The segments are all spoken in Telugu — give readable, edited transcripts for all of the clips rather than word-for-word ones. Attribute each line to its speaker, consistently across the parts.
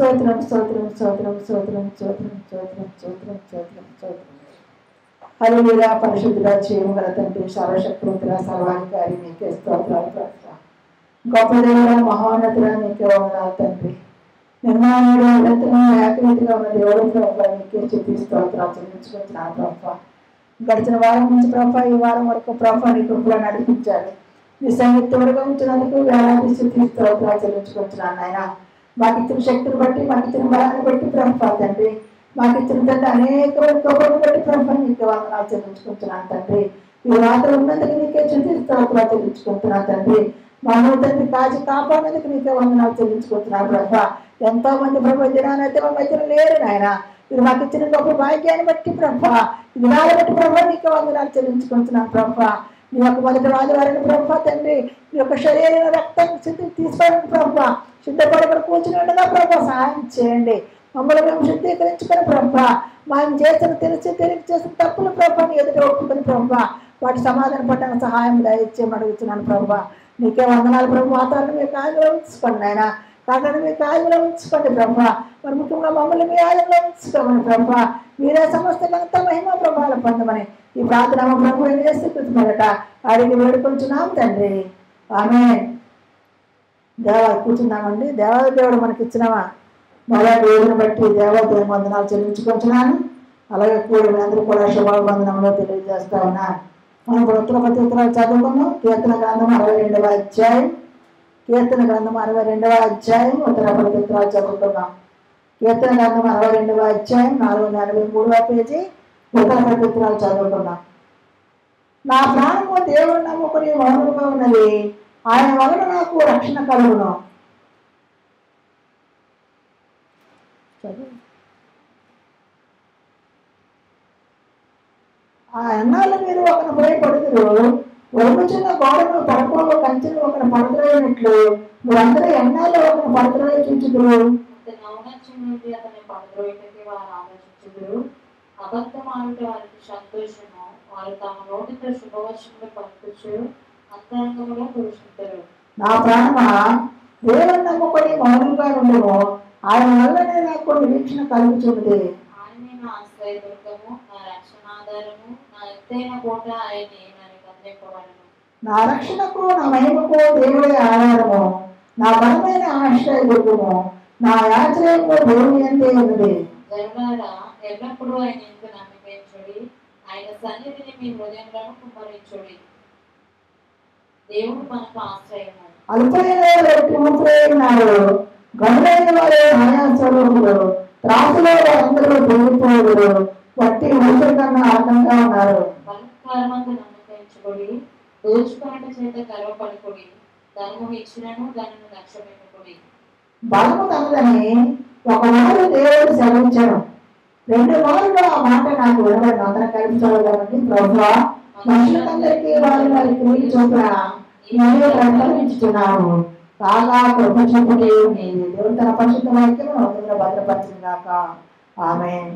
Speaker 1: స్తోత్రం స్తోత్రం స్తోత్రం స్తోత్రం స్తోత్రం స్తోత్రం స్తోత్రం స్తోత్రం స్తోత్రం. హల్లెలూయా. పరిశుద్ధుడా, జీవముగల తండ్రి, సర్వశక్తివంతుడా, సర్వాధికారి నీకే స్తోత్రాలు ప్రభువా. గొప్ప దేవుడా, మహోన్నతుడా నీకే వందనాలు తండ్రి. నిర్మాణుడు నిరంతరం ఏకరీతిగా ఉన్న దేవుడు ప్రభువా, నీకే స్తుతి స్తోత్రాలు చెల్లించుకుంటున్నాను ప్రభువా. గడిచిన వారం నుంచి ప్రభువా ఈ వారం వరకు ప్రభువా నీ కృపలో నడిపించారు. నీ సంగీత వరకు ఉంచినందుకు వేలాది స్తుతి స్తోత్రాలు చెల్లించుకుంటున్నాను ఆయన. మాకు ఇచ్చిన శక్తిని బట్టి, మాకు ఇచ్చిన బలాన్ని బట్టి ప్రభువా తండ్రి, మాకు ఇచ్చిన తండ్రి అనేక కృపలను బట్టి ప్రభువా నీకే వందనాలు చెల్లించుకుంటున్నాను తండ్రి. ఈ రాత్రి ఉన్నందుకు నీకే స్తుతి స్తోత్రాలు చెల్లించుకుంటున్నాను తండ్రి. మన తండ్రి కాచి కాపాడేందుకు నీకే వందనాలు చెల్లించుకుంటున్నాను ప్రభువా. ఎంతో మంది ప్రభు దినానైతే మా మధ్యన లేరు నాయన. మీరు మాకు ఇచ్చిన గొప్ప భాగ్యాన్ని బట్టి ప్రభువా, ఈ దినాన్ని బట్టి ప్రభువా నీకే వందనాలు చెల్లించుకుంటున్నాను ప్రభువా. నీ యొక్క మొదటి ఆదివారాన్ని ప్రభువా తండ్రి, నీ యొక్క శరీర రక్తం తీసుకోవడానికి ప్రభువా సిద్ధపడకుండా కూర్చుని ఉండగా ప్రభువా సహాయం చేయండి. మమ్మల్ని మేము శుద్ధీకరించుకొని ప్రభువా, మనం చేసిన తెలిసి చేసిన తప్పులు ప్రభువా నీ ఎదుట ఒప్పుకొని ప్రభువా వాటి సమాధానం పట్టడానికి సహాయం దయచేయమని అడుగుతున్నాను ప్రభువా. నీకే వందనాలు ప్రభు. వాతావరణం మీ కాలంలో ఉంచుకోండి ఆయన, కాకుండా మీ కాలంలో ఉంచుకోండి ప్రభువా. మరి ముఖ్యంగా మమ్మల్ని మీ ఆలయంలో ఉంచుకోమని ప్రభువా. మీరే సమస్త ఘనత మహిమ ప్రభావాలు పొందమని ఈ ప్రార్థన ప్రభు యేసుక్రీస్తుమట అడిగి వేడుకుంటున్నాం తండ్రి. ఆమేన్. దేవా కూర్చున్నామండి. దేవాదేవుడు మనకి ఇచ్చినవా మరో దేవుని బట్టి దేవాదేవుని వందనాలు చెల్లించుకుంటున్నాను. అలాగే కూడా మీ అందరూ కూడా శుభాభివందనంలో తెలియజేస్తా ఉన్నాను. మనం ఇప్పుడు ఉత్తర పత్రికలు చదువుకున్నాం. కీర్తన గ్రంథం 62వ అధ్యాయం, కీర్తన గ్రంథం 62వ అధ్యాయం ఉత్తర పత్రికలు చదువుకున్నాం. కీర్తన గ్రంథం 62వ అధ్యాయం 483వ పేజీ ఉత్తర పత్రికలు చదువుకున్నాం. నా ప్రాణము దేవుడు నమ్ముకుని మౌనంగా ఉన్నది, ఆయన వలన నాకు రక్షణ కలుగును. ఆ ఎన్నాళ్ళు మీరు ఒకరిని భయపడుతురు, ఒరుగుచున్న గోడను పడుకోవ కంచెను ఒకరిని పడుతున్నట్లు మీరందరూ ఎన్నాళ్ళు ఒకరిని పడుతున్న చూచుదురు.
Speaker 2: అతని పడుకోవటానికి వారు ఆలోచించుదురు. అబద్ధమాడుట వారికి సంతోషము, వారు తమ నోటితో శుభవచనములు పలుకుచు అంతరంగంలో పురుషుతారు.
Speaker 1: నా ప్రాణమా దేవుని నమ్ముకొని మౌనంగా ఉండము, ఆయన వల్లనే నాకు నిరీక్షణ కలుగుచున్నది.
Speaker 2: ఆయనే నా ఆశ్రయదుర్గము, నా రక్షణాధారము, నా ఎత్తైన కోట ఆయనే నన్ను కదిలింపబడను.
Speaker 1: నా రక్షణకు నా మహిమకు దేవుడే ఆధారము, నా బలమైన ఆశ్రయదుర్గము, నా ఆశ్రయము దేవుని అంతే ఉన్నది.
Speaker 2: జనులారా ఎల్లప్పుడూ ఆయన యందు నమ్మకించుడి, ఆయన సన్నిధిని మీ హృదయంలో కుమ్మరించుడి. దేవుడు మనకు ఆశ్రయము.
Speaker 1: అల్పైన వారు గనులైన వారు ఆయాసములు, త్రాసులో వారందరూ పెరిగిపోదురు, వట్టి మనుషుల కన్నా ఆనందంగా ఉన్నారు.
Speaker 2: బలత్కారమందు నమ్మకించుడి, దోచుకొనుట చేత గర్వపడుకుడి, ధనము ఇచ్చినను దానిని లక్ష్యపెట్టుకుడి.
Speaker 1: బలము తనదని ఒకమారు దేవుడు సెలవించను, రెండు మార్లు ఆ మాట నాకు వినబడిన అందరం కలిపి చదవదామండి. ప్రభువా, మనుషులందరికీ వారి వారి క్రియలు చొప్పున నీవే ప్రకటించుచున్నావు. కాగా కృప చూపు దేవుడు తన పరిశుద్ధ వాక్యమును హృదయంలో భద్రపరచును గాక. ఆమేన్.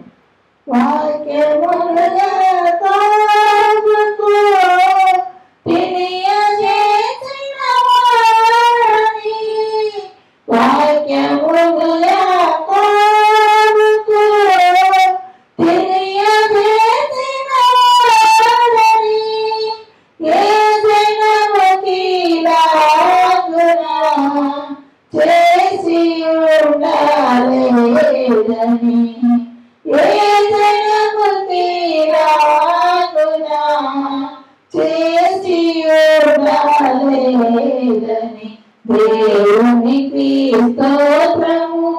Speaker 1: దేవునికి స్తోత్రము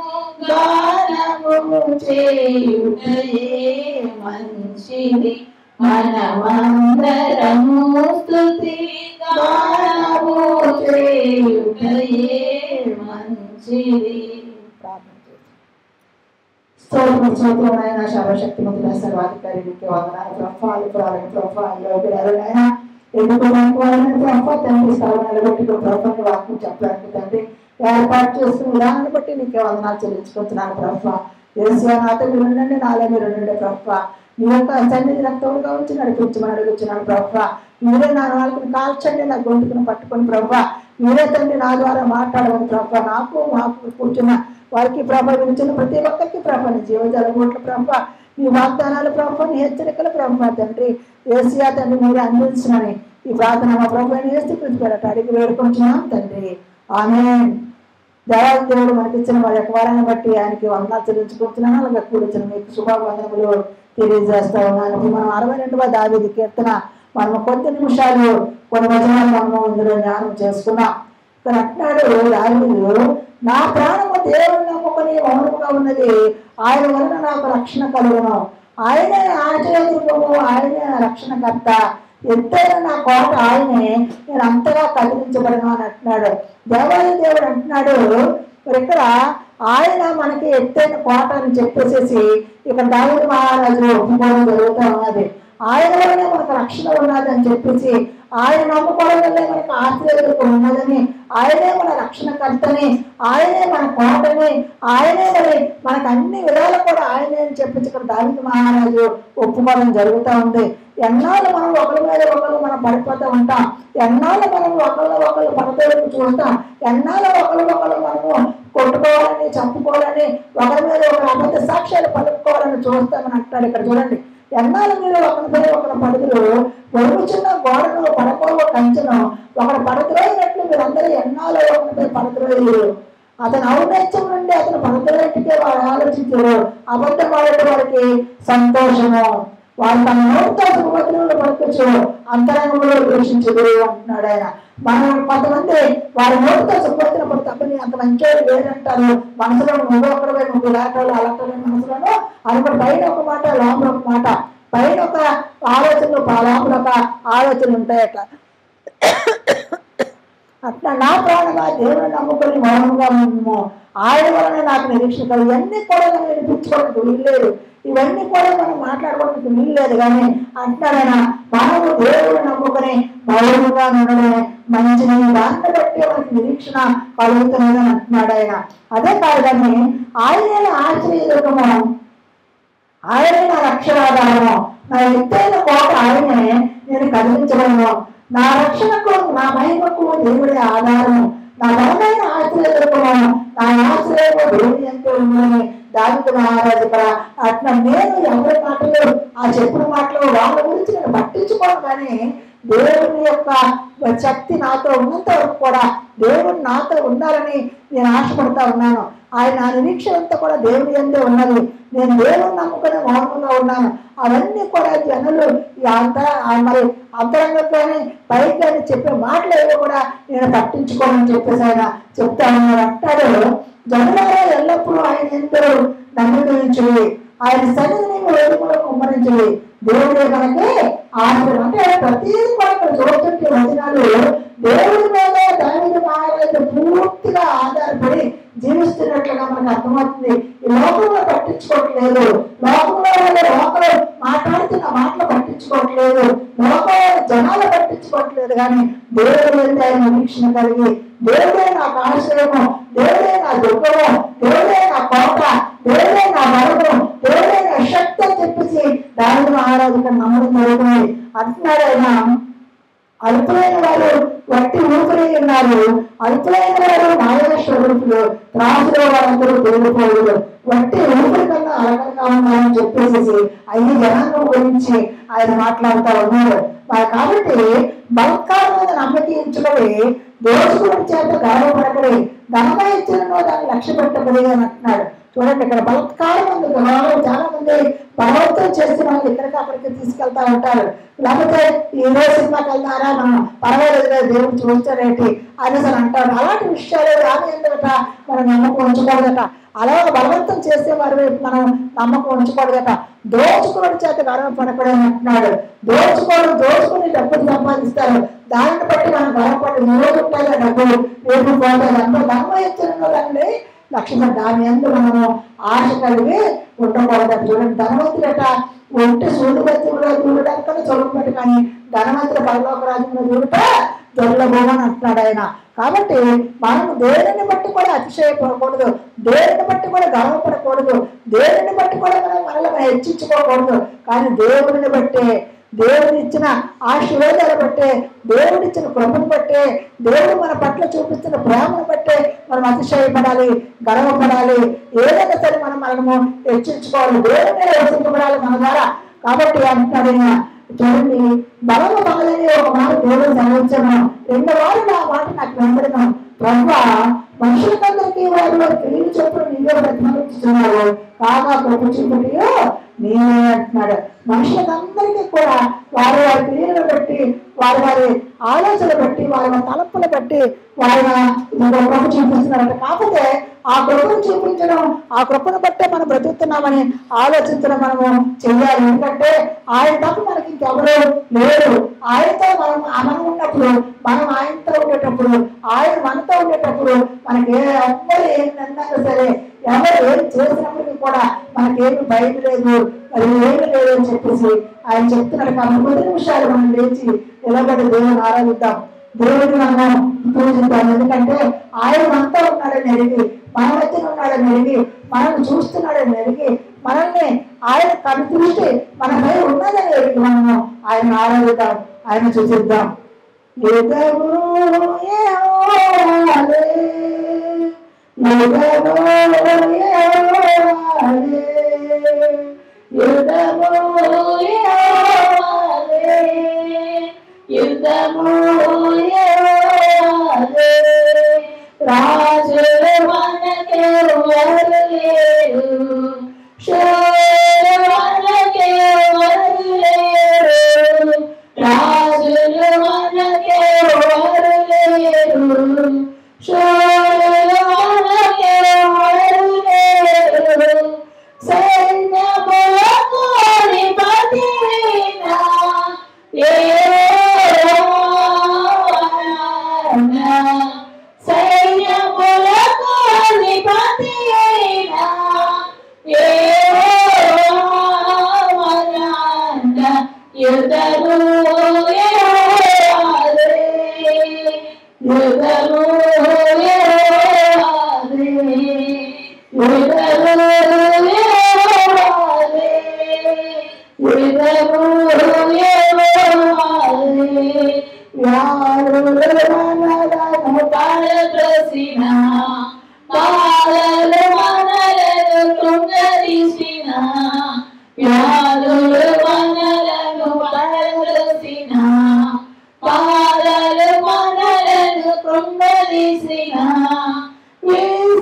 Speaker 1: గానము చేయుటయే మంచిది, మనమందరము స్తుతి గానము చేయుటయే మంచిది. స్తోత్రమైన సర్వశక్తిమంతుల సర్వాధికారి నీకే వందనాలు ప్రభావాలు ప్రారంభ ప్రభావాలు యోగులైనా ఎందుకు ప్రభావ తండ్రి స్థలం నిలబెట్టుకుని ప్రభావాన్ని వాక్యం చెప్పడానికి తండ్రి ఏర్పాటు చేస్తున్న విధానాన్ని బట్టి నీకే వందనాలు చెల్లించుకుంటున్నాను ప్రభావ. యేసు నాతో మీరు ఉండండి, నాలో మీరు ఉండండి ప్రభావ. నీ యొక్క సన్నిధి నాకు తోడుగా ఉంచి నడిపించమని అడుగుతున్నాను ప్రభావ. మీరే నా నాలుగుని కాల్చండి, నా గొంతుకుని పట్టుకొని ప్రభావ. మీరే తండ్రి నా ద్వారా మాట్లాడమని ప్రభావ. నాకు మాకు కూర్చున్న వారికి ప్రభ వినిచిన ప్రతి ఒక్కరికి ప్రభ నీ జీవజలమూట్ల ప్రభ నీ వాగ్దానాలు ప్రభ నీ హెచ్చరికల ప్రభ తండ్రి ఏసియా తండ్రి మీరు అందించినని ఈ ప్రార్థన మా ప్రభు ఏసు కృపేరట అడిగి వేడుకుంటున్నాం తండ్రి ఆమేన్. దేవాది దేవుడు మనకి ఇచ్చిన వారి యొక్క వారాన్ని బట్టి ఆయనకి వందనాలు చెల్లించుకుంటున్నాను. అలాగే కూర్చుని మీకు శుభావందనములు తెలియజేస్తా ఉన్నాను. ఇప్పుడు మనం 62వ దావీదు కీర్తన మనము కొద్ది నిమిషాలు కొన్ని వచనాలు మనము ఇందులో జ్ఞానం చేసుకున్నాం. ఇక్కడ అంటున్నాడు దావీదు, నా ప్రాణము దేవుని నమ్ముకొని మౌనముగా ఉన్నది, ఆయన వలన నాకు రక్షణ కలుగును. ఆయనే ఆశ్రయదుర్గము, ఆయనే రక్షణకర్త, ఎంతైనా నా కోట ఆయనే, నేను అంతగా కదిలించబడను అని అంటున్నాడు. దేవాది దేవుడు అంటున్నాడు మరి ఇక్కడ ఆయన మనకి ఎత్తైన కోట అని చెప్పేసేసి ఇక్కడ దావీదు మహారాజు ఒప్పుకోవడం జరుగుతూ ఉన్నది. ఆయన వల్లనే మనకు రక్షణ ఉన్నది అని చెప్పేసి ఆయన నమ్ముకోవడం వల్లే మనకు ఆశ్రయదుర్గం ఉన్నదని, ఆయనే మన రక్షణకర్తని, ఆయనే మన కోటని, ఆయనే మరి మనకు అన్ని విధాలు కూడా ఆయనే అని చెప్పేసి ఇక్కడ దావీదు మహారాజు ఒప్పుకోవడం జరుగుతూ ఉంది. ఎన్నాళ్ళు మనం ఒకరి మీద ఒకరు మనం పడిపోతూ ఉంటాం, ఎన్నాళ్ళు మనం ఒకళ్ళు పడతలకు చూస్తాం, ఎన్నాళ్ళు ఒకరు మనము కొట్టుకోవాలని చంపుకోవాలని ఒకరి మీద ఒకరు అబద్ధ సాక్ష్యాలు పలుకోవాలని చూస్తామని అంటాడు. ఇక్కడ చూడండి, ఎన్నాళ్ళు మీరు ఒకరిపై ఒకరు పడుతులు పొరుగుచున్న గోడను పడకోవ కంచెను ఒకరు పడద్రోయినట్లు మీరందరూ ఎన్నాళ్ళు ఒకరిపై పడద్రోయలేరు. అతను ఔన్నత్యం నుండి అతను పడద్రోయటికే వారు ఆలోచించారు, అబద్ధం వాడటం వారికి సంతోషము, వారు తన నోటితో శుభవచనములు పలుకుచు అంతరంగంలో దూషించుడు అంటున్నాడు ఆయన. మనం కొంతమంది వారి నోటితో శుభవచనం పడుతుంది, అంత మంచివాడు వేరంటారు, మనసులో నువ్వు ఒకరిపై నువ్వు ఇలాంటి అలాంటి మనసులోనూ అనుకుని పైన ఒక మాట లోపల ఒక మాట, పైన ఒక ఆలోచనలు లోపల ఒక ఆలోచనలు ఉంటాయట. అట్లా నా ప్రాణంగా దేవుని నమ్ముకొని మౌనంగా ఉన్నాము, ఆయన వలన నాకు నిరీక్షణ కలు. ఇవన్నీ కూడా మనం వినిపించుకోవడానికి వీల్లేదు, ఇవన్నీ కూడా మనం మాట్లాడుకోవడానికి వీల్లేదు. కానీ అంటున్నాడైనా మనము దేవుని నమ్ముకొని మౌనంగా ఉండడమే మంచిది, దాన్ని బట్టి మనకి నిరీక్షణ కలుగుతున్నదని అంటున్నాడు ఆయన. అదే కాదు కానీ ఆయనే ఆశ్రయదుర్గము, ఆయనే నా రక్షణాధారము, నా ఎత్తైన కోట ఆయనే, నేను కదిలించగలను. నా రక్షణకు నా మహిమకు దేవుడే ఆధారము, నా బలమైన ఆశ్రయదుర్గము, నా ఆశ్రయము దేవుని ఎంతో ఉందని దావీదు మహారాజు ఇక్కడ అట్లా నేను ఎవరి మాటలు ఆ చెప్పుడు మాటలు వాళ్ళ గురించి నేను పట్టించుకోను. కానీ దేవుని యొక్క శక్తి నాతో ఉన్నంత వరకు కూడా దేవుడు నాతో ఉండాలని నేను ఆశపడతా ఉన్నాను. ఆయన నా నిరీక్షణ అంతా కూడా దేవుని అందే ఉన్నది. నేను దేవుని నమ్ముకుని మౌనంగా ఉన్నాను. అవన్నీ కూడా జనులు మరి అంతరంగంలోనే పైకి కానీ చెప్పే మాటలు ఏవో కూడా నేను పట్టించుకోనని చెప్పేసి ఆయన చెప్తా ఉన్నాడు. అంటాడు, జనులారా ఎల్లప్పుడూ ఆయన ఎంతో నమ్మకించి ఆయన సన్నిధిని వేడుకలో కుమ్మరించి దేవుడే మనకి ఆశ్రయం. అంటే ప్రతిదీ కూడా చూస్తుంటే వచనాలు దేవుడి మీద దావీదు మహారాజు పూర్తిగా ఆధారపడి జీవిస్తున్నట్లుగా మనకు అర్థమవుతుంది. ఈ లోకంలో పట్టించుకోవట్లేదు, లోకంలో మాట్లాడుతున్న మాటలు పట్టించుకోవట్లేదు, లోకంలో జనాలు పట్టించుకోవట్లేదు. కానీ దేవుడు అంటే ఆయన నిరీక్షణ కలిగి దేవుడే నాకు ఆశ్రయము, దేవుడే నా దుర్గము, దేవుడే నా కోట, దేవుడే నా బలము, దేవుడే నా శక్తి అని చెప్పేసి దావీదు మహారాజు నమ్మడం జరుగుతుంది. అంటున్నాడు ఆయన, అల్పులైన వారు వట్టి ఊపిరి ఉన్నారు, అల్పులైన వారు మాయాస్వరూపులు, రాజులో వారందరూ దేవుడు వట్టి ఊపిరి కన్నా అలకగా ఉన్నారని చెప్పేసి 5 జనాంగం గురించి ఆయన మాట్లాడుతూ ఉన్నారు. కాబట్టి బలత్కారమైన నమ్మకించుకొని దోచుకుని చేత గర్వపడకడి, ధనగా ఇచ్చినో దాన్ని లక్ష్య పెట్టబడి అని అంటున్నాడు. చూడండి, ఇక్కడ బలత్కారం ఉంది. చాలా మంది బలవంతం చేసిన వాళ్ళు ఇక్కడికి అక్కడికి తీసుకెళ్తా ఉంటారు. లేకపోతే ఈ రోజు సినిమాకి వెళ్తారా, మనం పర్వాలేదు దేవుడు చూస్తారేంటి అనేసి అంటారు. అలాంటి విషయాలు రాని ఎందుకట మనం నమ్మకం ఉంచకూడదట. అలా బలవంతం చేసే వారి వైపు మనం నమ్మకం ఉంచకూడదట. దోచుకోవడం చేత గర్వపడకూడదని అంటున్నాడు. దోచుకుని డబ్బులు సంపాదిస్తారు, దానిని బట్టి మనం గర్వపడి రోజు ఉంటాయి డబ్బులు రేపు పోతాయి. అంతా ధర్మ ఇచ్చిన దాన్ని లక్ష్యం, దాని అందు మనము ఆశ కలిగి ఉండకూడదు. చూడండి, ధనవంతుడట ఒంటి సూర్యుడు చూడడానికన్నా చదువుకుంటే, కానీ ధనవంతుల పరలోక రాజ్యంలో చూడట దొరలబోమని అంటున్నాడు ఆయన. కాబట్టి మనము దేనిని బట్టి కూడా అతిశయపడకూడదు, దేనిని బట్టి కూడా గర్వపడకూడదు, దేనిని బట్టి కూడా మనం మనల్ని హెచ్చించుకోకూడదు. కానీ దేవుడిని బట్టే దేవుడు ఇచ్చిన ఆశీర్వాదాలు బట్టే, దేవుడు ఇచ్చిన కృపను బట్టే, దేవుడు మన పట్ల చూపిస్తున్న ప్రేమను బట్టే మనం అతిశయపడాలి, గర్వపడాలి. ఏదైనా సరే మనము హెచ్చించుకోవాలి, దేవుడి మీద హెచ్చించబడాలి మన ద్వారా. కాబట్టి అంటున్నాడు చూడండి, బలము బలని ఒక మాట దేవుడు సెలవించాను, రెండో వారు నా మాట నాకు వెంబడినాం. ప్రభు మనుషులందరికీ వారు క్రియలు చెప్పడం నీవే ప్రతిఫలిస్తున్నావు, కాగా కృప చూపుటియో నేనే అంటున్నాడు. మనుషులందరికీ కూడా వారి వారి క్రియలను బట్టి, వారి వారి ఆలోచనలు బట్టి, వారి వారి తలంపులు బట్టి వారి కృప చూపిస్తున్నారట. కాకపోతే ఆ కృపను చూపించడం, ఆ కృపను బట్టే మనం బ్రతుకుతున్నామని ఆలోచించడం మనము చెయ్యాలి. ఎందుకంటే ఆయన తప్ప మనకి ఇంకెవరు లేరు. ఆయనతో మనం ఉన్నప్పుడు, మనం ఆయనతో ఉండేటప్పుడు, ఆయన మనతో ఉండేటప్పుడు మనకి ఎవరు ఏం అన్నా సరే, ఎవరు ఏం చేసినప్పటికీ కూడా మనకేమి భయం లేదు, అది ఏమి లేదు అని చెప్పేసి ఆయన చెప్తున్నాడు. కాబట్టి 10 నిమిషాలు మనం లేచి నిలబడి దేవుని ఆరాధిద్దాం, దేవుడిని మనం పూజిద్దాం. ఎందుకంటే ఆయన మనతో ఉన్నాడని ఎరిగి, మన మధ్యన ఉన్నాడని ఎరిగి, మనల్ని చూస్తున్నాడని ఎరిగి, మనల్ని ఆయన కనుదృష్టి మనపై ఉన్నదని ఎరిగి మనము ఆయన ఆరాధిద్దాం, ఆయన చూసిద్దాం.
Speaker 2: రాజులు మనకెవరు లేరు, శూరులు మనకెవరు లేరు, రాజులు మనకెవరు లేరు, శూరులు మనకెవరు లేరు, సైన్యములకు అధిపతివైన సైన్యములకు అధిపతి అయిన యుద్ధము యుద్ధము పాలసిన పాలలు మనలను కృంగదీసిన, వ్యాధులు మనలను పడదోసిన, పాలలు మనలను కృంగదీసిన,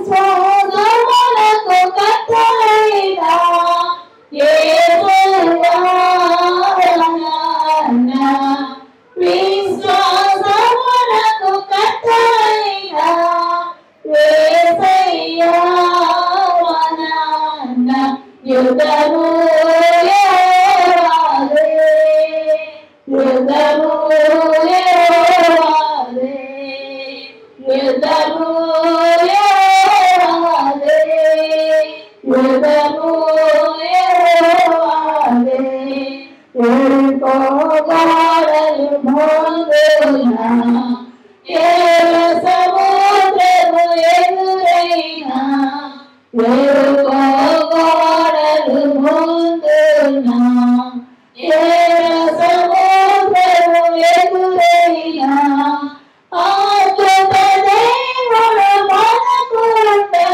Speaker 2: విశ్వాసమునకు కర్తయైన యేహోవా విశ్వాసమునకు కర్తయైన యేసయ్యా వనాన్న యుద్ధము యెహోవాదే, యుద్ధము యెహోవాదే, యుద్ధము యెహోవాదే, యుద్ధము యెహోవాదే. ఎరికో గోడలు మోగున, ఏల సముద్రము ఎదురైనా, ఎరుకో గోడలు మోగున, ఏల సముద్రము ఎదురైనా, అద్భుత దేవుడు మనకుండా,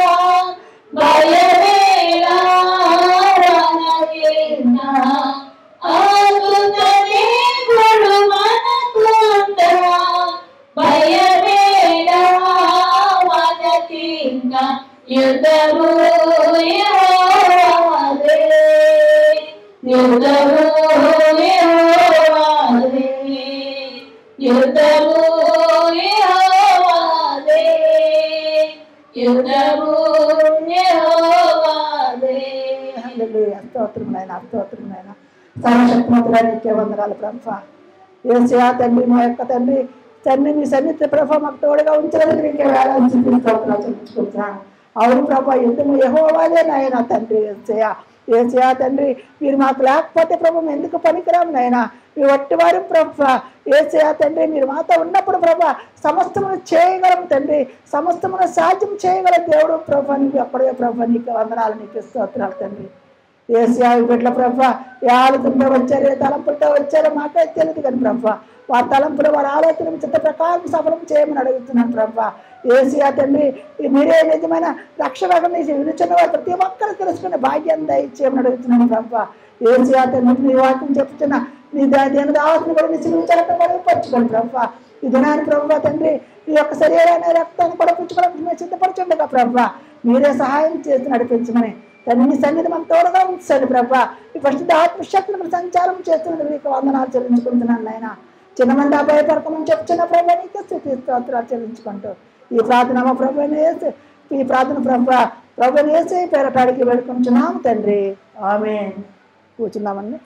Speaker 2: భయమేలా మనకిన్నా, అద్భుత దేవుడు మనకుండా, భయమేలా మనకిన్నా, యుద్ధము యెహోవాదే, యుద్ధము యెహోవాదే, యుద్ధము యెహోవాదే, యుద్ధము యెహోవాదే.
Speaker 1: హల్లెలూయా. స్తోత్రం నాయనా, స్తోత్రం నాయనా. సర్వశక్తిమంతుడా నీకే వందనాలు ప్రభువా. యేసయ్యా తండ్రి, మా యొక్క తండ్రి మీ సన్నిధి ప్రభా మాకు తోడుగా ఉంచినందుకు నీకే వేలాది స్తోత్రాలు చెల్లించుకుంటున్నాను. అవును ప్రభా, యుద్ధము యెహోవాదే నాయనా తండ్రి. యేసయ్యా తండ్రి, మీరు మాకు లేకపోతే ప్రభు ఎందుకు పనికిరాము నాయనా, మీ వట్టివారు ప్రభా. యేసయ్యా తండ్రి, మీరు మాతో ఉన్నప్పుడు ప్రభా సమస్తమును చేయగలం తండ్రి, సమస్తమును సాధ్యం చేయగలం దేవుడు ప్రభా. నీకు అక్కడే ప్రభా, నీకు వందనాలు, నీకు స్తోత్రాలు తండ్రి. ఏసియా బిడ్డల ప్రభా ఏ ఆలోచనతో వచ్చారు, ఏ తలంపులతో వచ్చారో మాకైతే తెలియదు కానీ ప్రభా వారి తలంపులు వారి ఆలోచన చిత్త ప్రకారం సఫలం చేయమని అడుగుతున్నాను ప్రభా. ఏసియా తండ్రి మీరే నిజమైన రక్షణ వినుచున్న వారు ప్రతి ఒక్కరు తెలుసుకునే భాగ్యం దయచేయమని అడుగుతున్నాను ప్రభా. ఏసియా తండ్రి నీ వాక్యం చెప్తున్న నీ దేని దాసుని కూడా నీ సిలువచరణ పరుచుకోండి ప్రభా. ఈ దినాన్ని ప్రభా తండ్రి ఈ యొక్క శరీరాన్ని రక్తాన్ని కూడా పుచ్చుకోవడానికి మేము సిద్ధపరచుండగా ప్రభా మీరే సహాయం చేసి నడిపించమని తండ్రి మీ సన్నిధి మన తోడుగా ఉంచండి ప్రభా. ఈ పరిశుద్ధ ఆత్మశక్తిని సంచారం చేస్తున్నందుకు మీకు వందనాలు చెల్లించుకుంటున్నాను నాయన. చిన్నమంది అభయపడకమని చెప్తున్న ప్రభా నీకే స్తుతి స్తోత్రాలు చెల్లించుకుంటూ ఈ ప్రార్థన మా ప్రభువుని యేసు ఈ ప్రార్థన ప్రభువుని యేసు పేరటాడికి వేడుకుంటున్నాము తండ్రి. ఆమేన్. కూర్చున్నామండి.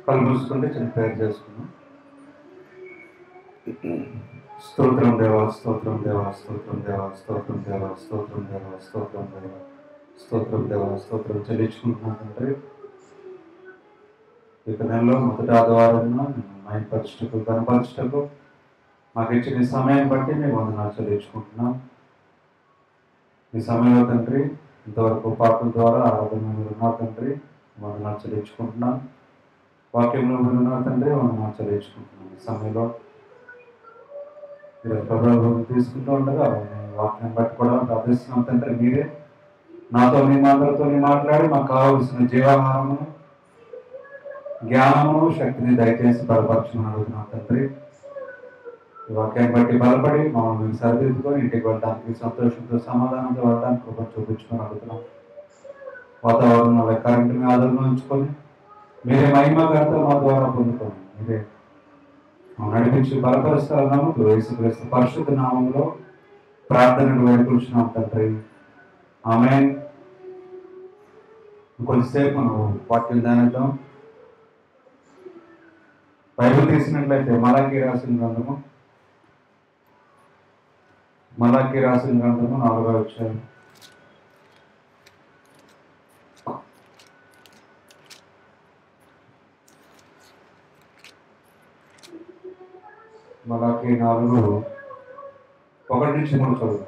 Speaker 3: కళ్ళు మూసుకుంటే చిన్న ప్రేయర్ చేసుకున్నాం. స్తోత్రం దేవా, స్తోత్రం దేవా, స్తోత్రం దేవా, స్తోత్రం దేవా, స్తోత్రం దేవా, స్తోత్రం దేవా, స్తోత్రం దేవా, స్తోత్రం చెల్లించుకుంటున్నాం తండ్రి. ఇక నెలలో మొదటి ఆదివారం మైపరచుటకు కనపరచుటకు మాకు ఇచ్చిన సమయం బట్టి మేము వందనాలు చెల్లించుకుంటున్నాం. ఈ సమయంలో తండ్రి ఇంతవరకు పాటల ద్వారా ఆరాధన మీరు ఉన్నారు తండ్రి, వందనాలు చెల్లించుకుంటున్నాం. వాక్యంలో మీరు ఉన్నారు తండ్రి, వందనాలు చెల్లించుకుంటున్నాం. ఈ సమయంలో మీరు ప్రభుత్వం తీసుకుంటూ ఉండగా వాక్యం పట్టుకోవడం ప్రార్థిస్తున్నాం తండ్రి. మీరే నాతో నీ మాటలతో మాట్లాడి మాకు కావలసిన జీవాహారమును జ్ఞానమును శక్తిని దయచేసి బలపరచమని అడుగుతున్నాం తండ్రి. ఈ వాక్యాన్ని బట్టి బలపడి మమ్మల్ని సరిదిద్దుకొని ఇంటికి వెళ్ళడానికి సంతోషంతో సమాధానంతో వెళ్ళడానికి కృప చూపించుకొని అడుగుతున్నాం. వాతావరణంలో కరెంటుని ఆధారంగా ఉంచుకొని మీరే మహిమగారితో మా ద్వారా పొందుకొని మీరే నడిపించి బలపరుస్తాము. యేసుక్రీస్తు పరిశుద్ధ నామంలో ప్రార్థనలు వేడుకుంటున్నాం తండ్రి. ఆమేన్. కొంతసేపు మనం వాక్యం ధ్యానిద్దాం. బైబిల్ తీసినట్లయితే మలాకీ రాసిన గ్రంథము 4వ అధ్యాయం. మలాకీ 4:1-3 చదువు.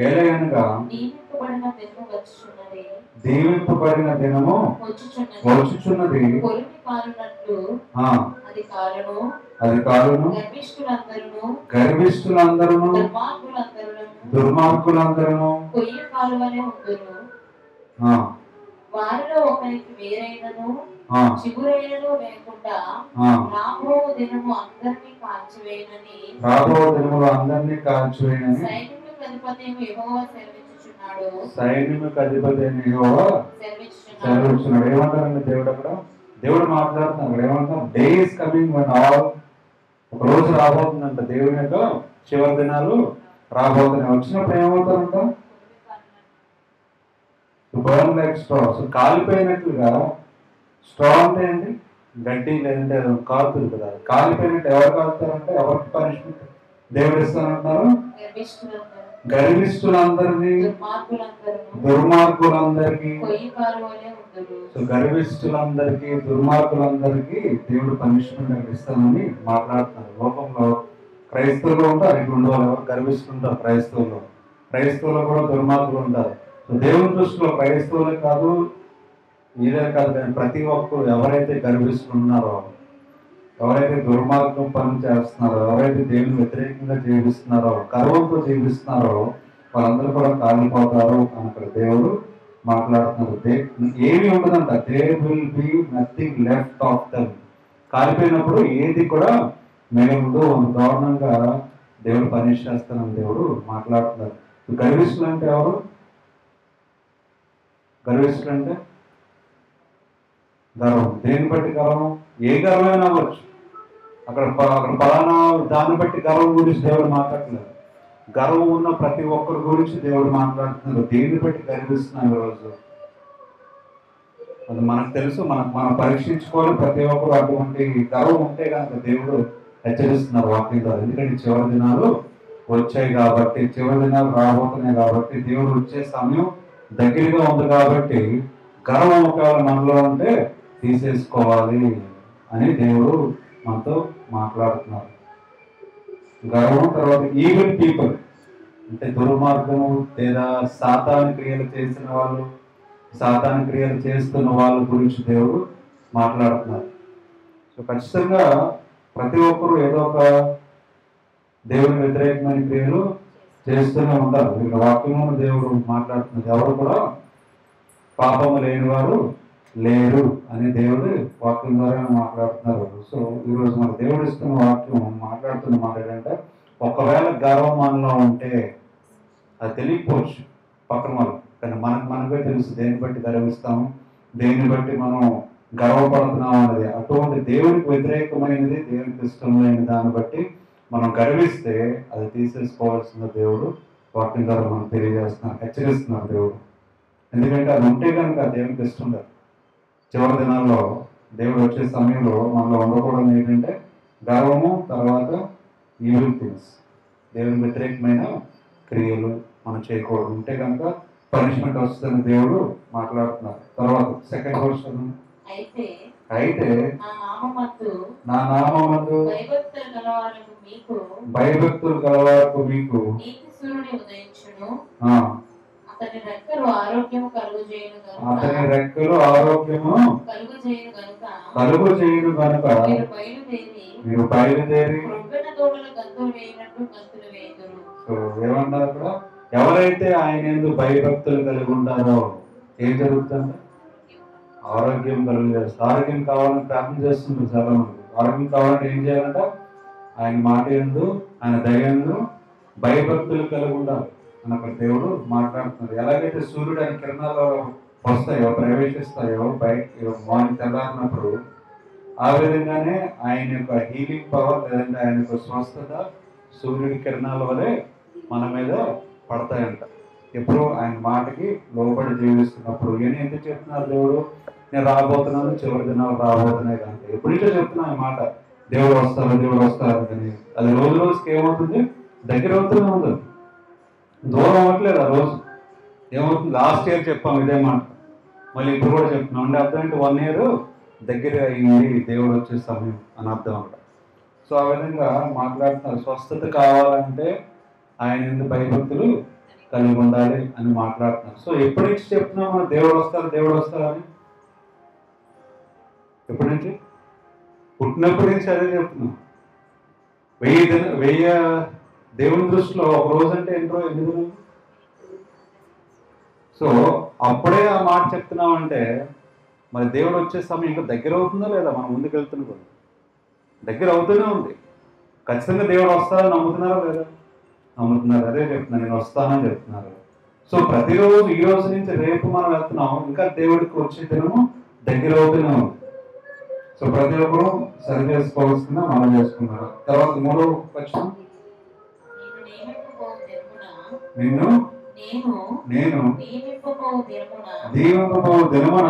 Speaker 3: ఏలయనగా దీవింపబడిన దినము వచ్చుచున్నది, అది కాలును గర్విష్ఠులందరూ దుర్మార్గులందరూ
Speaker 2: వారిలో ఒకరికి వేరైనను చిగురైనను లేకుండా రాబో దినము అందరినీ కాల్చివేయనని సైన్యములకు అధిపతి యెహోవా సెలవిస్తున్నాడు.
Speaker 3: ఏమంటారండి దేవుడు అక్కడ? దేవుడు మాట్లాడుతున్నాడు. ఏమంటారు? Day is coming one all, ఒక రోజు రాబోతుందంట. దేవుని యొక్క చివరి దినాలు రాబోతున్నాయి. వచ్చినప్పుడు ఏమవుతారంట? Burn like straw. సో కాలిపోయినట్లుగా, స్ట్రా అంటే ఏంటి? గడ్డి లేదంటే కాలుతుంది కదా. కాలిపోయినట్టు ఎవరు కాలుతారంటే ఎవరికి పనిష్మెంట్? దేవుడు ఇస్తానంటున్నారు.
Speaker 2: గర్విష్ఠులందరూ,
Speaker 3: గర్విష్ఠులందరినీ,
Speaker 2: దుర్మార్గులందరూ,
Speaker 3: దుర్మార్గులందరికీ,
Speaker 2: కొయ్యకారు వలె ఉందురు.
Speaker 3: సో గర్విష్ఠులందరికీ, దుర్మార్గులందరికీ దేవుడు పనిష్మెంట్ ఇస్తానని మాట్లాడుతున్నారు. లోకంలో క్రైస్తవులు ఉంటారు, ఇటు ఉండేవాళ్ళు ఎవరు గర్విష్ఠులు ఉంటారు. క్రైస్తవులు కూడా దుర్మార్గులు ఉంటారు. సో దేవుని దృష్టిలో క్రైస్తవులే కాదు, ఇదే కాదు, కానీ ప్రతి ఒక్కరు ఎవరైతే గర్విష్ఠులు ఉన్నారో, ఎవరైతే దుర్మార్గం పని చేస్తున్నారో, ఎవరైతే దేవుని వ్యతిరేకంగా జీవిస్తున్నారో, గర్వంతో జీవిస్తున్నారో, వాళ్ళందరూ కూడా కాలిపోతారు అని అక్కడ దేవుడు మాట్లాడుతున్నారు. ఏమి ఉండదంట, there will be nothing left of them. కాలిపోయినప్పుడు ఏది కూడా మిగలదు, దారుణంగా దేవుడు పనిష్ చేస్తానని దేవుడు మాట్లాడుతున్నారు. గర్విష్ఠులు అంటే ఎవరు? గర్విష్ఠులు అంటే గర్వం. దేన్ని బట్టి గర్వం? ఏ గర్వమైనా అవ్వచ్చు. అక్కడ పలానా దాన్ని బట్టి గర్వం గురించి దేవుడు మాట్లాడుతున్నారు. గర్వం ఉన్న ప్రతి ఒక్కరి గురించి దేవుడు మాట్లాడుతున్నారు. దేన్ని బట్టి గర్విస్తున్నాం ఈరోజు? అది మనకు తెలుసు, మనం పరీక్షించుకోవాలి. ప్రతి ఒక్కరు అటువంటి గర్వం ఉంటే కనుక దేవుడు హెచ్చరిస్తున్నారు వాక్యం ద్వారా. ఎందుకంటే చివరి దినాలు వచ్చాయి కాబట్టి, చివరి దినాలు రాబోతున్నాయి కాబట్టి, దేవుడు వచ్చే సమయం దగ్గరగా ఉంది కాబట్టి, గర్వం ఒకవేళ మనలో ఉంటే తీసేసుకోవాలి అని దేవుడు మనతో మాట్లాడుతున్నారు. గర్వం. తర్వాత ఈవిల్ పీపుల్ అంటే దుర్మార్గము లేదా సాతాను క్రియలు చేసిన వాళ్ళు, సాతాను క్రియలు చేస్తున్న వాళ్ళ గురించి దేవుడు మాట్లాడుతున్నారు. సో ఖచ్చితంగా ప్రతి ఒక్కరు ఏదో ఒక దేవుని వ్యతిరేకమైన క్రియలు చేస్తూనే ఉంటారు. ఇక్కడ వాక్యము దేవుడు మాట్లాడుతున్నారు. ఎవరు కూడా పాపము లేని వారు లేరు అని దేవుడు వాక్యం ద్వారా మాట్లాడుతున్నారు. సో ఈరోజు మన దేవుడు ఇస్తున్న వాక్యం మాట్లాడుతున్న మాట ఏంటంటే, ఒకవేళ గర్వం మనలో ఉంటే అది తెలియకపోవచ్చు పక్కన వాళ్ళు, కానీ మనకే తెలుసు దేన్ని బట్టి గర్విస్తాము, దేన్ని బట్టి మనం గర్వపడుతున్నాం అనేది. అటువంటి దేవునికి వ్యతిరేకమైనది, దేవునికి ఇష్టమైన దాన్ని బట్టి మనం గర్విస్తే అది తీసేసుకోవాల్సిన దేవుడు వాక్యం ద్వారా మనం తెలియజేస్తున్నారు, హెచ్చరిస్తున్నారు దేవుడు. ఎందుకంటే అది ఉంటే కనుక దేవునికి ఇష్టం లేదు. చివరి దినాల్లో దేవుడు వచ్చే సమయంలో మనలో ఉండకూడదు ఏంటంటే గర్వము, తర్వాత ఈవిల్ థింగ్స్, దేవుని వ్యతిరేకమైన క్రియలు మనం చేయకూడదు. ఉంటే కనుక పనిష్మెంట్ వస్తుందని దేవుడు మాట్లాడుతున్నారు. తర్వాత సెకండ్ వర్షన్, అయితే నా నామమందు భయభక్తులు గలవారకు మీకు
Speaker 2: అతని రెక్కలు ఆరోగ్యము కలుగు
Speaker 3: చేయును గనుక మీరు బయలుదేరి. ఏమన్నారు అక్కడ? ఎవరైతే ఆయన యందు భయభక్తులు కలిగి ఉంటారో ఏం జరుగుతుంది? ఆరోగ్యం కలుగు చేస్తారు. ఆరోగ్యం కావాలని ప్రార్థన చేస్తుంటారు చాలా మంది. ఆరోగ్యం కావాలంటే ఏం చేయాలంట? ఆయన మాట యందు, ఆయన దయ యందు భయభక్తులు కలిగి ఉండాలి అని అక్కడ దేవుడు మాట్లాడుతున్నారు. ఎలాగైతే సూర్యుడు ఆయన కిరణాలు వస్తాయో, ప్రవేశిస్తాయో బయట మార్నింగ్ తెల్లారినప్పుడు, ఆ విధంగానే ఆయన యొక్క హీలింగ్ పవర్ లేదంటే ఆయన యొక్క స్వస్థత సూర్యుడి కిరణాల వలె మన మీద పడతాయంట. ఎప్పుడు ఆయన మాటకి లోబడి జీవిస్తున్నప్పుడు. ఈయన ఎందుకు చెప్తున్నారు దేవుడు? నేను రాబోతున్నాను, చివరి దినాలు రాబోతున్నాయి కనుక. ఎప్పుడైతే చెప్తున్నా ఈ మాట, దేవుడు వస్తారు కానీ అది రోజు రోజుకి ఏమవుతుంది? దగ్గర అవుతూనే ఉంది, దూరం అవ్వట్లేదు. ఆ రోజు ఏమవుతుంది? లాస్ట్ ఇయర్ చెప్పాం ఇదే మాట, మళ్ళీ ఇప్పుడు కూడా చెప్తున్నాం. అంటే అర్థం ఏంటి? 1 year దగ్గర అయింది దేవుడు వచ్చే సమయం అని అర్థం అంట. సో ఆ విధంగా మాట్లాడుతున్నారు. స్వస్థత కావాలంటే ఆయన ఎందుకు భయభక్తులు కలిగి ఉండాలి అని మాట్లాడుతున్నారు. సో ఎప్పటి నుంచి చెప్తున్నాం మనం దేవుడు వస్తారని? ఎప్పటి నుంచి? పుట్టినప్పటి నుంచి అదే చెప్తున్నాం. 1000 దేవుని దృష్టిలో ఒక రోజు అంటే ఎన్ని రోజులు? సో అప్పుడే ఆ మాట చెప్తున్నాం అంటే మరి దేవుడు వచ్చే సమయం ఇంకా దగ్గర అవుతుందా లేదా? మనం ముందుకు వెళ్తున్న కూడా దగ్గర అవుతూనే ఉంది. ఖచ్చితంగా దేవుడు వస్తారని నమ్ముతున్నారా లేదా? నమ్ముతున్నారు. అదే చెప్తున్నారు, నేను వస్తానని చెప్తున్నారు. సో ప్రతిరోజు ఈ రోజు నుంచి రేపు మనం వెళ్తున్నాం, ఇంకా దేవుడికి వచ్చే దినము దగ్గర అవుతూనే ఉంది. సో ప్రతి ఒక్కరు సరి చేసుకోవాల్సిందా మనం చేసుకున్నారు. తర్వాత 3వ వచనం, నేను దీవింపబో దినమున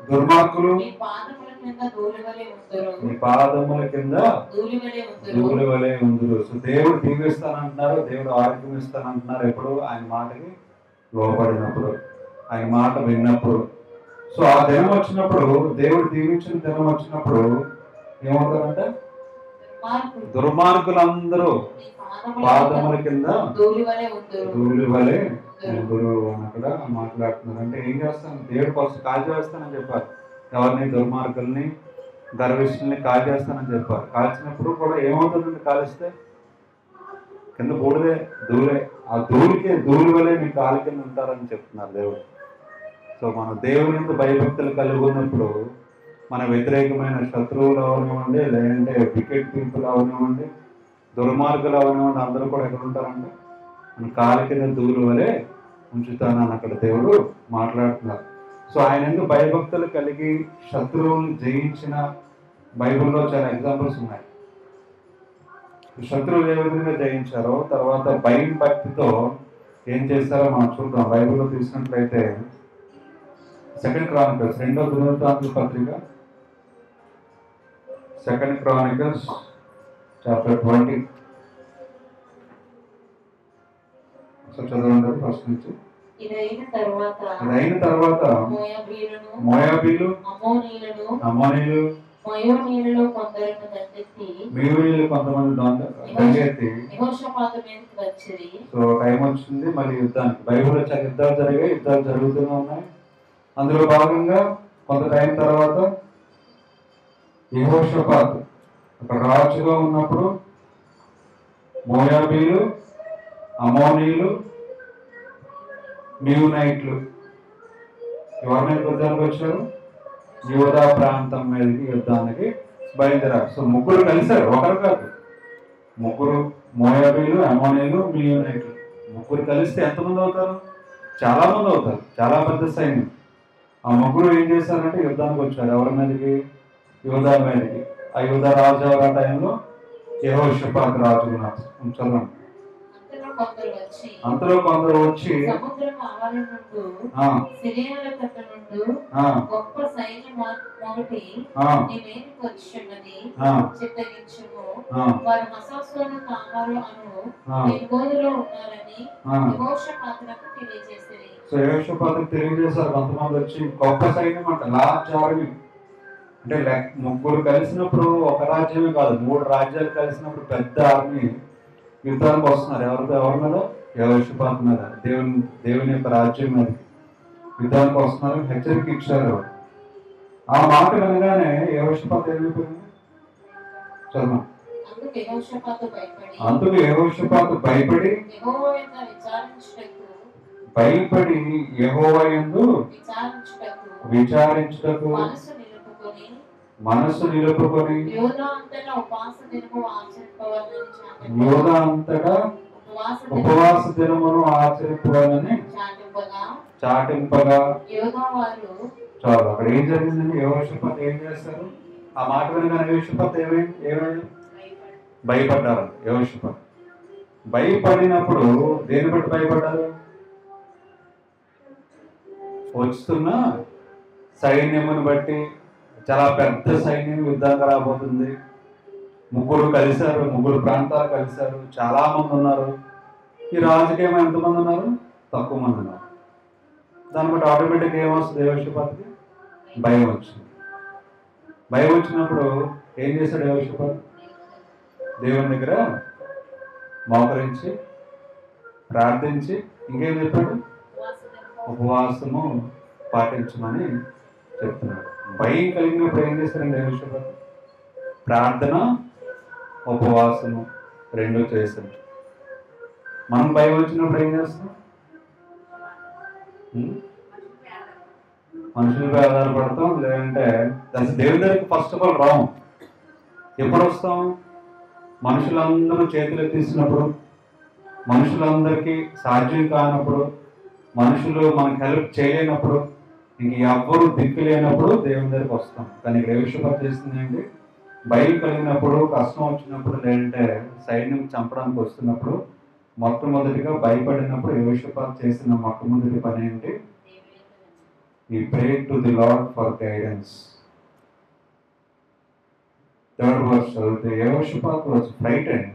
Speaker 3: దుర్మార్గులు
Speaker 2: కింద ధూళి వలె ఉందురు.
Speaker 3: నీ పాదముల కింద
Speaker 2: ధూళి వలె ఉందురు.
Speaker 3: ధూళి వలె ఉందురు. సో దేవుడు దీవిస్తానంటున్నారు, దేవుడు ఆరోగ్యం ఇస్తానంటున్నారు. ఎప్పుడు ఆయన మాటకి లోపడినప్పుడు, ఆయన మాట విన్నప్పుడు. సో ఆ దినం వచ్చినప్పుడు, దేవుడు దీవించిన దినం వచ్చినప్పుడు ఏమవుతారంటే దుర్మార్గులందరూ పాదముల కింద
Speaker 2: ధూళి వలె ఉందురు.
Speaker 3: ధూళి వలె ఉందురు అని అక్కడ మాట్లాడుతున్నారు. అంటే ఏం చేస్తాను, దేవుడు ఫస్ట్ కాల్చేస్తానని చెప్పారు. ఎవరిని? దుర్మార్గుల్ని, గర్విష్ఠుల్ని కాల్చేస్తానని చెప్పారు. కాల్చినప్పుడు కూడా ఏమవుతుందండి? కాలిస్తే కింద బూడిదే, ధూళే. ఆ ధూళి వలె మీ కాలు కింద ఉంటారని చెప్తున్నారు దేవుడు. సో మన దేవుని యొక్క భయభక్తులు కలిగి ఉన్నప్పుడు మన వ్యతిరేకమైన శత్రువులు అవనివ్వండి, లేదంటే వికెట్ పీపుల్ అవనివ్వండి, దుర్మార్గులు అవనివ్వండి, అందరూ కూడా ఎక్కడ ఉంటారంటే మన కాలు కింద ధూళి వలె ఉంచుతానని అక్కడ దేవుడు మాట్లాడుతున్నారు. సో ఆయన ఎందుకు భయభక్తులు కలిగి శత్రువులను జయించిన బైబిల్లో చాలా ఎగ్జాంపుల్స్ ఉన్నాయి. శత్రువులు ఏ విధంగా జయించారో, తర్వాత భయం భక్తితో ఏం చేస్తారో మనం చూద్దాం. బైబిల్లో తీసుకున్నట్లయితే 2 Chronicles 2వ దినవృత్తాంతుల పత్రిక 2 Chronicles chapter 20. చదవండి ఫస్ట్ నుంచి.
Speaker 2: ఇది అయిన తర్వాత
Speaker 3: మోయాబీలు, అమ్మోనీయులు,
Speaker 2: మయోనీయులలో కొందరును దండెత్తి
Speaker 3: మీరులు కొంతమంది దండెత్తి
Speaker 2: యెహోషాపాతు మీదకి వచ్చిరి.
Speaker 3: సో టైం వచ్చింది మళ్ళీ యుద్ధానికి. బైబిల్ వచ్చాక యుద్ధాలు జరిగాయి, యుద్ధాలు జరుగుతూనే ఉన్నాయి. అందులో భాగంగా కొంత టైం తర్వాత యెహోషాపాతు అక్కడ రాజుగా ఉన్నప్పుడు మోయాబీలు, అమ్మోనీయులు, మీయునైట్లు ఎవరి మీద యుద్ధానికి వచ్చారు? యోధా ప్రాంతం మీదకి యుద్ధానికి బయలుదేరారు. సో ముగ్గురు కలిశారు, ఒకరు కాదు, ముగ్గురు. మోయాబీలు, అమ్మోనీయులు, మీయునైట్లు ముగ్గురు కలిస్తే ఎంతమంది అవుతారు? చాలా మంది అవుతారు, చాలా పెద్ద సైన్యం. ఆ ముగ్గురు ఏం చేశారంటే యుద్ధానికి వచ్చారు. ఎవరి మీదకి? యోధా మీదకి. ఆ యోధా రాజు ఆ టైంలో యెహోషాపాతు రాజు ఉన్నారు. చదవండి. అంతలో కొందరు వచ్చి
Speaker 2: సముద్రం ఆవరణ నుండి సిరియనుల తట్టు నుండి గొప్ప సైన్యం ఒకటి నీ మీదకి వచ్చున్నది, చిత్తగించుము. వారు హసోసును తామారు అను ఎల్బోదులో ఉన్నారని యెహోషాపాతునకు తెలియజేసిరి.
Speaker 3: సో యెహోషాపాతుకు తెలియజేశారు. కొంతమంది వచ్చి గొప్ప సైన్యం అంట, లార్జ్ ఆర్మీ. అంటే ముగ్గురు కలిసినప్పుడు ఒక రాజ్యమే కాదు, 3 రాజ్యాలు కలిసినప్పుడు పెద్ద ఆర్మీ యుద్ధానికి వస్తున్నారు. ఎవరి మీద? యెహోషాపాతు మీద, దేవుని యొక్క రాజ్యం మీద యుద్ధానికి వస్తున్నారు. హెచ్చరిక ఇచ్చారు. ఆ మాట వినగానే యెహోషాపాతు ఏమైపోయింది? చదువు. అందుకు యెహోషాపాతు భయపడి యెహోవా యందు విచారించుటకు మనస్సు నిలుపుకొని యోధా అంతటా ఉపవాస దినమును ఆచరింపవాలని చాటింపగా. చాలు. అక్కడ ఏం జరిగిందండి? యెహోషాపాతు ఏం చేస్తారు? ఆ మాట వినగానే యెహోషాపాతు ఏమైంది? భయపడ్డారు. యెహోషాపాతు భయపడినప్పుడు దేని బట్టి భయపడ్డారు? వస్తున్న సైన్యమును బట్టి. చాలా పెద్ద సైన్యం యుద్ధానికి రాబోతుంది. ముగ్గురు కలిశారు, 3 ప్రాంతాలు కలిశారు, చాలా మంది ఉన్నారు. ఈ రాజుకేమో ఎంతమంది ఉన్నారు? తక్కువ మంది ఉన్నారు. దాన్ని బట్టి ఆటోమేటిక్గా ఏమొస్తుంది? యెహోషాపాతుకి భయం వచ్చింది. భయం వచ్చినప్పుడు ఏం చేశాడు యెహోషాపాతు? దేవుని దగ్గర మోకరించి ప్రార్థించి ఇంకేం చెప్పాడు? ఉపవాసము పాటించమని చెప్తున్నాడు. భయం కలిగినప్పుడు ఏం చేస్తారండి యెహోషాపాతు? ప్రార్థన, ఉపవాసము 2 చేశాడు. మనం భయం వచ్చినప్పుడు ఏం చేస్తాం? మనుషులపై ఆధారపడతాం, లేదంటే దేవుని దగ్గరికి ఫస్ట్ ఆఫ్ ఆల్ రాము. ఎప్పుడు వస్తాం? మనుషులందరూ చేతులు ఎత్తేసినప్పుడు, మనుషులందరికీ సాధ్యం కానప్పుడు, మనుషులు మనకు హెల్ప్ చేయలేనప్పుడు, ఇంక ఎవ్వరు దిక్కు లేనప్పుడు దేవుని దగ్గరికి వస్తాం. కానీ ఇక్కడ యెహోషాపాతు చేస్తుంది ఏంటి? భయం కలిగినప్పుడు, కష్టం వచ్చినప్పుడు, లేదంటే సైన్యం చంపడానికి వస్తున్నప్పుడు, మొట్టమొదటిగా భయపడినప్పుడు యెహోషాపాతు చేసిన మొట్టమొదటి పని ఏంటి? He prayed to the Lord for guidance. 3rd verse చదివితే యెహోషాపాత్ వాజ్ ఫ్రైటెండ్.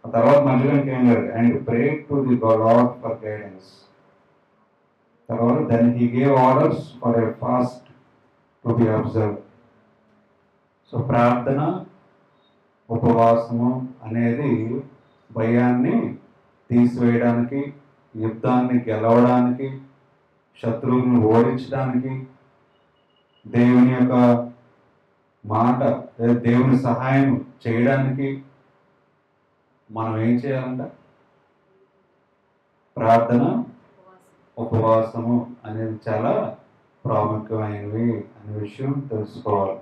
Speaker 3: ఆ తర్వాత మధ్యలో ఏం లేదు, and prayed to the Lord for guidance. తర్వాత then he gave orders for a fast to be observe. So ప్రార్థన, ఉపవాసము అనేది భయాన్ని తీసివేయడానికి, యుద్ధాన్ని గెలవడానికి, శత్రువులను ఓడించడానికి, దేవుని యొక్క మాట, దేవుని సహాయం చేయడానికి మనం ఏం చేయాలంట? ప్రార్థన, ఉపవాసము అనేది చాలా ప్రాముఖ్యమైనవి అనే విషయం తెలుసుకోవాలి.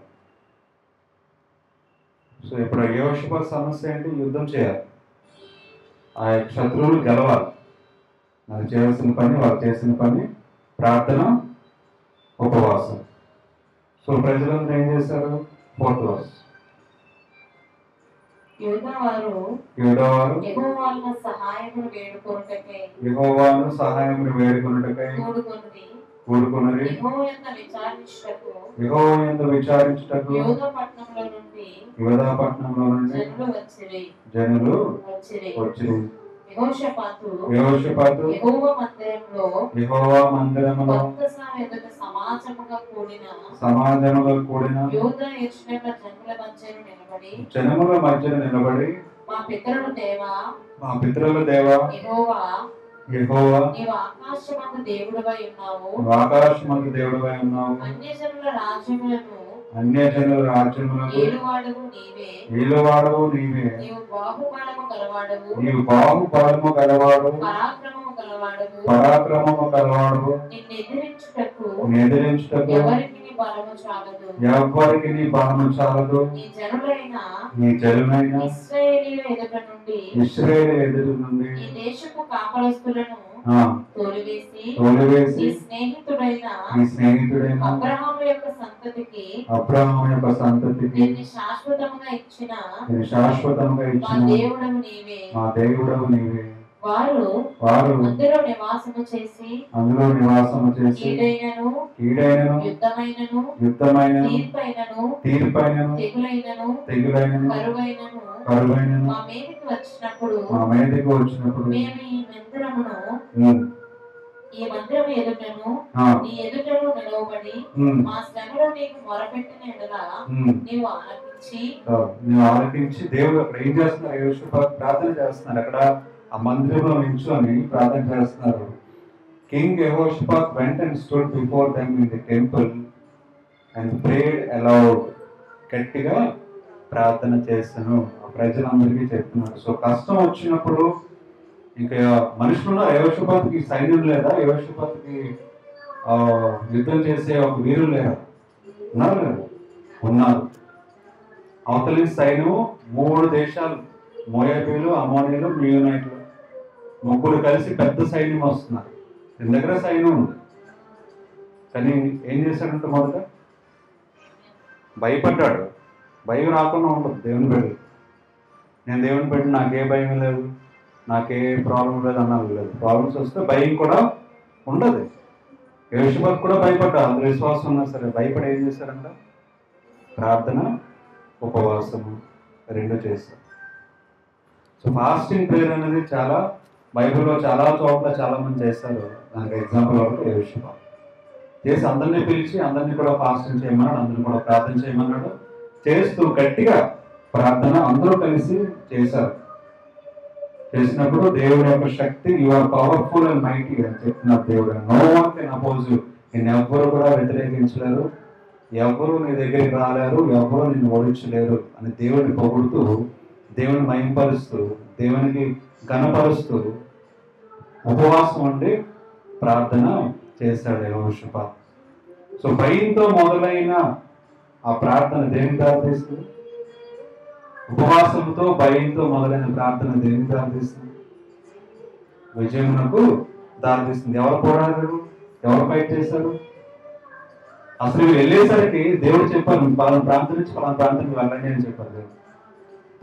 Speaker 3: సో ఇప్పుడు యెహోషాపాత్ సమస్య ఏంటి? యుద్ధం చేయాలి, ఆ యొక్క శత్రువులు గెలవాలి. మనం చేయాల్సిన పని, వాళ్ళు చేసిన పని ప్రార్థన, ఉపవాసం. సో ప్రజలందరూ ఏం చేశారు? 4th verse.
Speaker 2: యూదావారు యెహోవాను సహాయమును వేడుకొనుటకై కూడుకొనిరి. యెహోవా యందు విచారించుటకు యూదా పట్టణంలో నుండి జనులు వచ్చిరి. యెహోషాపాతు యెహోవా మందిరములో సమాజముగా కూడిన జనముల మధ్యన నిలబడి, మా పితరుల దేవా యెహోవా నీవు ఆకాశమందు దేవుడవై ఉన్నావు. అన్యజనుల రాజ్యములకు ఏలువాడవు నీవే. నీవు బాహుబలము గలవాడు, పరాక్రమము గలవాడు. నిన్ను ఎదిరించుటకు ఎవరికి నీ బలము చాలదు. నీ జనులైన ఇశ్రాయేలు ఎదురు నుండి తోలివేసి నీ స్నేహితుడైన అబ్రహాము యొక్క సంతతికి దీన్ని శాశ్వతముగా ఇచ్చిన మా దేవుడవు నీవే. వారు అందులో నివాసము చేసి కీడైనను యుద్ధమైనను తీర్పైనను తెగులైనను కరువైనను మా మీదకి వచ్చినప్పుడు మేము ఈ మందిరము ఎదుటను నీ ఎదుటను నిలవబడి మా శ్రమలో నీకు మొరపెట్టిన ఎడలా నీవు ఆలకించి. దేవుడు అక్కడ ఏం చేస్తున్నారు? యెహోషాపాతు ప్రార్థన చేస్తున్నారు. అక్కడ ఆ మందిరంలో నిల్చొని ప్రార్థన చేస్తున్నారు. King Jehoshaphat went and stood before them in the temple and prayed aloud. గట్టిగా ప్రార్థన చేస్తాను ప్రజలందరికీ చెప్తున్నారు. సో కష్టం వచ్చినప్పుడు ఇంకా మనుషులు యెహోషాపాతుకి సైన్యం లేదా? యెహోషాపాతుకి యుద్ధం చేసే ఒక వీరులు లేరా? ఉన్నారు లేదా? ఉన్నారు. అవతలి సైన్యం 3 దేశాలు, మోయాబీలు, అమోనీలు, మియోనైట్లు, ముగ్గురు కలిసి పెద్ద సైన్యం వస్తున్నారు. దీని దగ్గర సైన్యం ఉంది. కానీ ఏం చేశాడంటే మొదట భయపడ్డాడు. భయం రాకుండా ఉండదు దేవుని బిడ్డ. నేను దేవుని బిడ్డ, నాకే భయం లేదు, నాకే ప్రాబ్లం లేదు అన్నది లేదు. ప్రాబ్లమ్స్ వస్తే భయం కూడా ఉండదు. యెహోషాపాతు కూడా భయపడ్డా, అందులో విశ్వాసం ఉన్నా సరే భయపడి ఏం చేశారంట? ప్రార్థన, ఉపవాసము 2 చేశారు. సో ఫాస్టింగ్ ప్రేయర్ అనేది చాలా బైబిల్లో చాలా చోట్ల చాలా మంది చేస్తారు. దానికి ఎగ్జాంపుల్ ఒకటి యెహోషాపాతు. చేసి అందరినీ పిలిచి అందరినీ కూడా ఫాస్టింగ్ చేయమన్నాడు, అందరినీ కూడా ప్రార్థన చేయమన్నాడు. చేస్తూ గట్టిగా ప్రార్థన అందరూ కలిసి చేశారు. చేసినప్పుడు దేవుడి యొక్క శక్తి, you are powerful and mighty అని చెప్తున్నారు దేవుడు. No one can oppose you. నిన్ను ఎవ్వరు కూడా వ్యతిరేకించలేరు, ఎవరు నీ దగ్గరికి రాలేరు, ఎవరు నిన్ను ఓడించలేరు అని దేవుడిని పొగుడుతూ, దేవుని మహింపరుస్తూ, దేవునికి ఘనపరుస్తూ ఉపవాసం ఉండి ప్రార్థన చేశాడు యెహోషాపాతు. సో భయంతో మొదలైన ఆ ప్రార్థన దేనికి దారితీస్తుంది? ఉపవాసంతో భయంతో మొదలైన ప్రార్థన దేనికి దారితీస్తుంది? విజయమునకు దారితీస్తుంది. ఎవరు పోరాడారు? ఎవరు ఫైట్ చేశారు? అసలు వెళ్ళేసరికి దేవుడు చెప్పారు, పలానా ప్రాంతం నుంచి పలానా ప్రాంతానికి వెళ్ళండి అని చెప్పారు. దేవుడు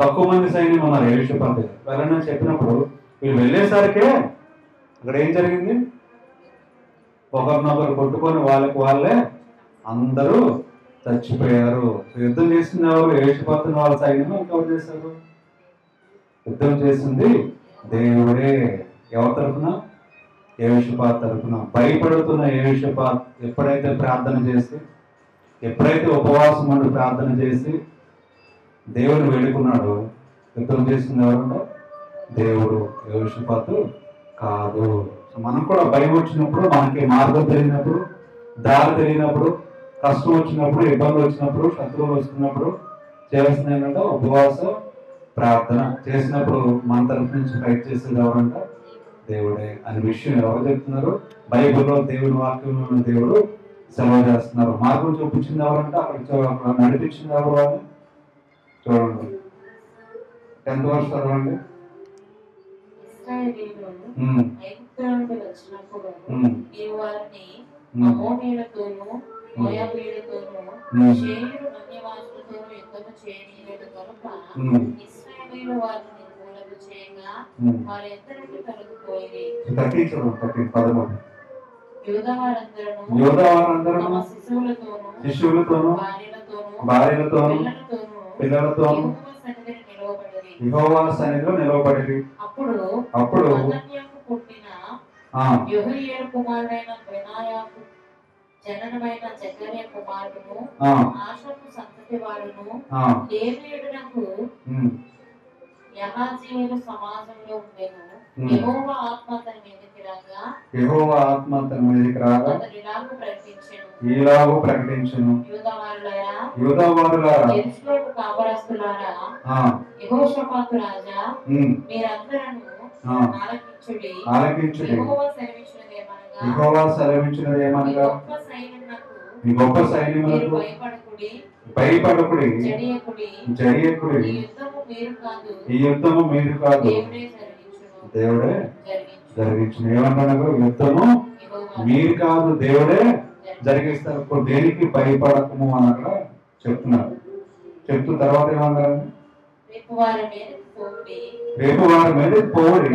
Speaker 2: తక్కువ మంది సైన్యం ఉన్నారు యెహోషాపాతు వెళ్ళండి అని చెప్పినప్పుడు వీళ్ళు వెళ్ళేసరికే అక్కడ ఏం జరిగింది? ఒకరినొకరు కొట్టుకొని వాళ్ళకి వాళ్ళే అందరూ చచ్చిపోయారు. యుద్ధం చేసింది ఎవరు? యేషుపాతుని వాళ్ళ సైన్యం ఇంకెవరు చేశారు? యుద్ధం చేసింది దేవుడే. ఎవరి తరఫున? యేషుపాతు తరఫున. భయపడుతున్న యేషుపాతు ఎప్పుడైతే ప్రార్థన చేసి, ఎప్పుడైతే ఉపవాసం ఉండి ప్రార్థన చేసి దేవుని వేడుకున్నాడో, యుద్ధం చేసింది ఎవరంటే దేవుడు, యేషుపాతు కాదు. సో మనం కూడా భయం వచ్చినప్పుడు, మనకి మార్గం తెలియనప్పుడు, దారి తెలియనప్పుడు, కష్టం వచ్చినప్పుడు, ఇబ్బంది వచ్చినప్పుడు, శత్రువులు వస్తున్నప్పుడు చేయాల్సింది ఏంటంటే ఉపవాసం ప్రార్థన చేసినప్పుడు మన తరఫు నుంచి ఫైట్ చేసేది ఎవరంటే దేవుడే అనే విషయం ఎవరు చెప్తున్నారు? బైబిల్లో దేవుని వాక్యంలో ఉన్న దేవుడు సెలవు చేస్తున్నారు. మార్గం చూపించింది ఎవరంటే అక్కడ నడిపించింది ఎవరు అని చూడండి. 10th verse చదవండి. యోధావారందరూ శిశువులతోనూ భార్యలతోనూ పిల్లలతోనూ యెహోవా సన్నిధిలో నిలవబడిరి. అప్పుడు
Speaker 4: కుమారుడైన బెనాయాకు జననమైన జకర్యా కుమారుడును ఆషాకు సంతతి వాడును లేవీయుడునకు యహాజీయులు సమాజంలో ఉండెను. యెహోవా ఆత్మ అతని మీదకి రాగా
Speaker 2: ఈలాగు ప్రకటించెను. యూదావారులారా
Speaker 4: యెరూషలేము కాపురస్తులారా యెహోషాపాతు రాజా మీరందరూ ఆలకించుడి.
Speaker 2: యెహోవా సెలవించినదేమనగా ఈ గొప్ప సైన్యములకు భయపడకుడి, జడియకుడి. ఈ యుద్ధము మీరు కాదు, దేవుడే జరిగించును. ఏమన్నాడు? యుద్ధము మీరు కాదు, దేవుడే జరిగిస్తారు. ఇప్పుడు దేనికి భయపడకము అని అక్కడ చెప్తున్నారు. చెప్తూ తర్వాత ఏమన్నారు? రేపు వారి మీద పోడి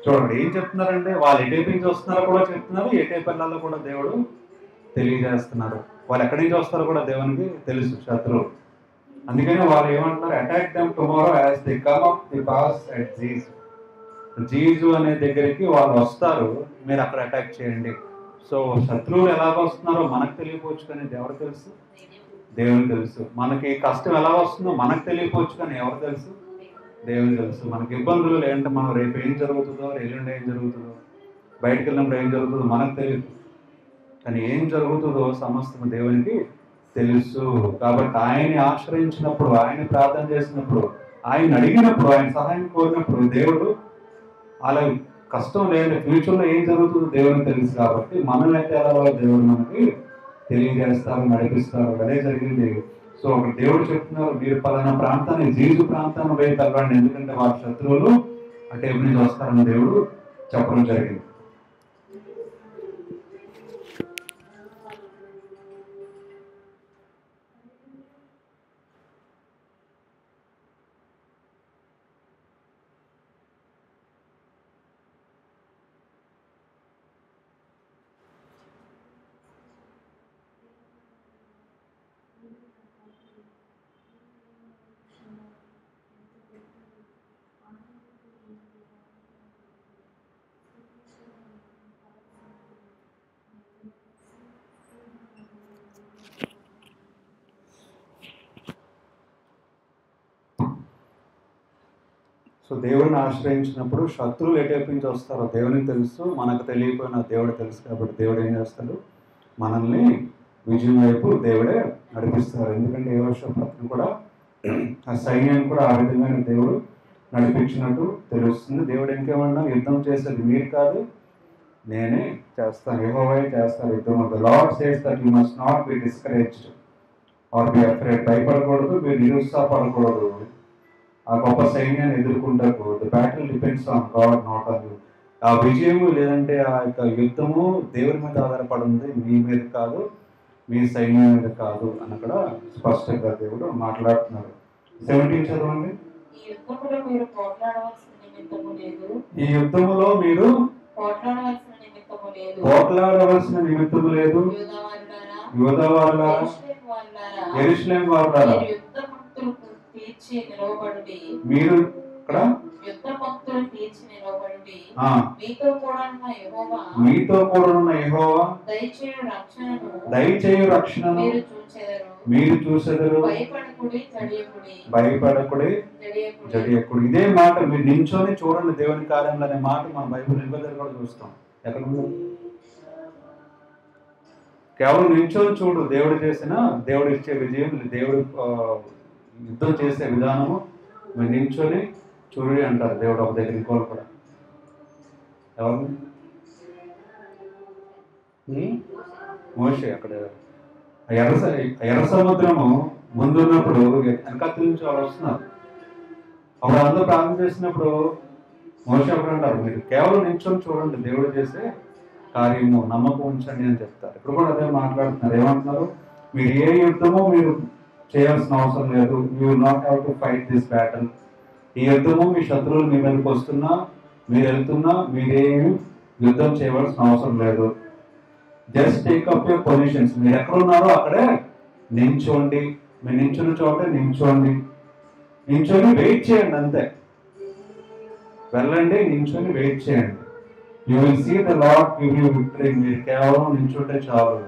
Speaker 2: చూడండి ఏం చెప్తున్నారంటే వాళ్ళు ఏ టైప్ నుంచి వస్తున్నారో కూడా చెప్తున్నారు, ఏ టైప్ వెళ్ళాలో కూడా దేవుడు తెలియజేస్తున్నారు. వాళ్ళు ఎక్కడి నుంచి వస్తారో కూడా దేవునికి తెలుసు, శత్రువు. అందుకని వాళ్ళు ఏమంటున్నారు? Attack them tomorrow as they come up the pass at Ziz. Ziz అనే దగ్గరికి వాళ్ళు వస్తారు, మీరు అక్కడ అటాక్ చేయండి. సో శత్రువులు ఎలాగ వస్తున్నారో మనకు తెలియపోవచ్చు, కానీ ఎవరు తెలుసు? దేవునికి తెలుసు. మనకి కష్టం ఎలా వస్తుందో మనకు తెలియపోవచ్చు, కానీ ఎవరు తెలుసు? దేవునికి తెలుసు. మనకి ఇబ్బందులు లేదంటే మనం రేపు ఏం జరుగుతుందో, ఎల్లుండి ఏం జరుగుతుందో, బయటకు వెళ్ళినప్పుడు ఏం జరుగుతుందో మనకు తెలియదు, కానీ ఏం జరుగుతుందో సమస్తం దేవునికి తెలుసు. కాబట్టి ఆయన్ని ఆశ్రయించినప్పుడు, ఆయన ప్రార్థన చేసినప్పుడు, ఆయన అడిగినప్పుడు, ఆయన సహాయం కోరినప్పుడు దేవుడు అలా కష్టం లేదంటే ఫ్యూచర్లో ఏం జరుగుతుందో దేవునికి తెలుసు. కాబట్టి మనల్ని అయితే ఎలా దేవుడు మనకి తెలియజేస్తారు, నడిపిస్తారు. అదే జరిగింది. సో ఒక దేవుడు చెప్తున్నారు, మీరు పలానా ప్రాంతాన్ని, జీజు ప్రాంతాన్ని పోయి తగ్గండి, ఎందుకంటే వాళ్ళ శత్రువులు ఆ టైపు నుంచి వస్తారని దేవుడు చెప్పడం జరిగింది. సో దేవుడిని ఆశ్రయించినప్పుడు శత్రువులు ఏ టైపు నుంచి వస్తారో దేవునికి తెలుసు, మనకు తెలియకపోయినా దేవుడు తెలుసు. కాబట్టి దేవుడు ఏం చేస్తాడు? మనల్ని విజయం వైపు దేవుడే నడిపిస్తారు. ఎందుకంటే యేహోషాపాతును కూడా ఆ సైన్యాన్ని కూడా ఆ విధంగా దేవుడు నడిపించినట్టు తెలుస్తుంది. దేవుడు ఇంకేమన్నా యుద్ధం చేసేది మీరు కాదు, నేనే చేస్తాను, యెహోవా చేస్తారు యుద్ధం. The lord says that you must not be discouraged or be afraid. భయపడకూడదు, మీరు నిరుత్సాహపడకూడదు. ఆ గొప్ప సైన్యాన్ని ఎదుర్కొంటారు. The battle depends on God, not on you. ఆ విజయము లేదంటే ఆ యొక్క యుద్ధము దేవుని మీద ఆధారపడి ఉంది, మీ మీద కాదు, మీ సైన్యం మీద కాదు అని అక్కడ స్పష్టంగా దేవుడు మాట్లాడుతున్నారు. 17 చదవండి.
Speaker 4: ఈ యుద్ధంలో మీరు పోట్లాడవలసిన నిమిత్తము లేదు,
Speaker 3: ఈ యుద్ధములో మీరు
Speaker 4: పోట్లాడవలసిన నిమిత్తము లేదు,
Speaker 3: పోట్లాడవలసిన నిమిత్తము లేదు.
Speaker 4: యూదావారులారా,
Speaker 3: యూదావారులారా,
Speaker 4: యెరూషలేము వారులారా,
Speaker 3: యెరూషలేము వారులారా,
Speaker 4: మీరు యుద్ధ పంక్తులు తీర్చి నిలవబడుడి,
Speaker 3: మీరు ఇక్కడ
Speaker 4: యుద్ధ పంక్తులు తీర్చి నిలవబడుడి,
Speaker 3: ఆ,
Speaker 4: మీతో కూడా ఉన్న యెహోవా
Speaker 3: మీతో కూడా ఉన్న యెహోవా
Speaker 4: దయచేయు రక్షణను
Speaker 3: దయచేయు రక్షణను
Speaker 4: మీరు చూచెదరు.
Speaker 3: మీరు చూసెదరు.
Speaker 4: భయపడకుడి, జడియకుడి,
Speaker 3: భయపడకుడి,
Speaker 4: జడియకుడి.
Speaker 3: జడియకుడి. ఇదే మాట మీరు నించొని చూడండి దేవుని కార్యంలో అనే మాట మన బైబిల్ నిబంధనలు కూడా చూస్తాం. ఎక్కడ ఉందో కేవలం నించొని చూడు దేవుడు చేసిన, దేవుడు ఇచ్చే విజయం, దేవుడు యుద్ధం చేసే విధానము మీరు నించొని చూడు అంటారు దేవుడు ఒక దగ్గర. ఇంకోళ్ళు కూడా ఎవరు? మోషే. అక్కడ ఎర్ర సముద్రము ముందున్నప్పుడు వెనకత్తి నుంచి వాళ్ళు వస్తున్నారు. అప్పుడు అందరూ ప్రార్థన చేసినప్పుడు మోషే అప్పుడు అంటారు, మీరు కేవలం నించొని చూడండి దేవుడు చేసే కార్యము, నమ్మకం ఉంచండి అని చెప్తారు. ఇప్పుడు కూడా అదే మాట్లాడుతున్నారు. ఏమంటున్నారు? మీరు ఏ యుద్ధమో మీరు చేయాల్సిన అవసరం లేదు. You will not have to fight this battle. ఈ యుద్ధము మీ శత్రువులు మీ మీదకి వస్తున్నా, మీరు వెళ్తున్నా, మీరేమి యుద్ధం చేయవలసిన అవసరం లేదు. Just take up your positions. మీరు ఎక్కడున్నారో అక్కడే నించోండి. మీరు నించున్న చోట నించోండి. నించొని వెయిట్ చేయండి అంతే. వెళ్ళండి, నించొని వెయిట్ చేయండి. You will see the lord give you victory. మీరు కేవలం నించుంటే చాలు,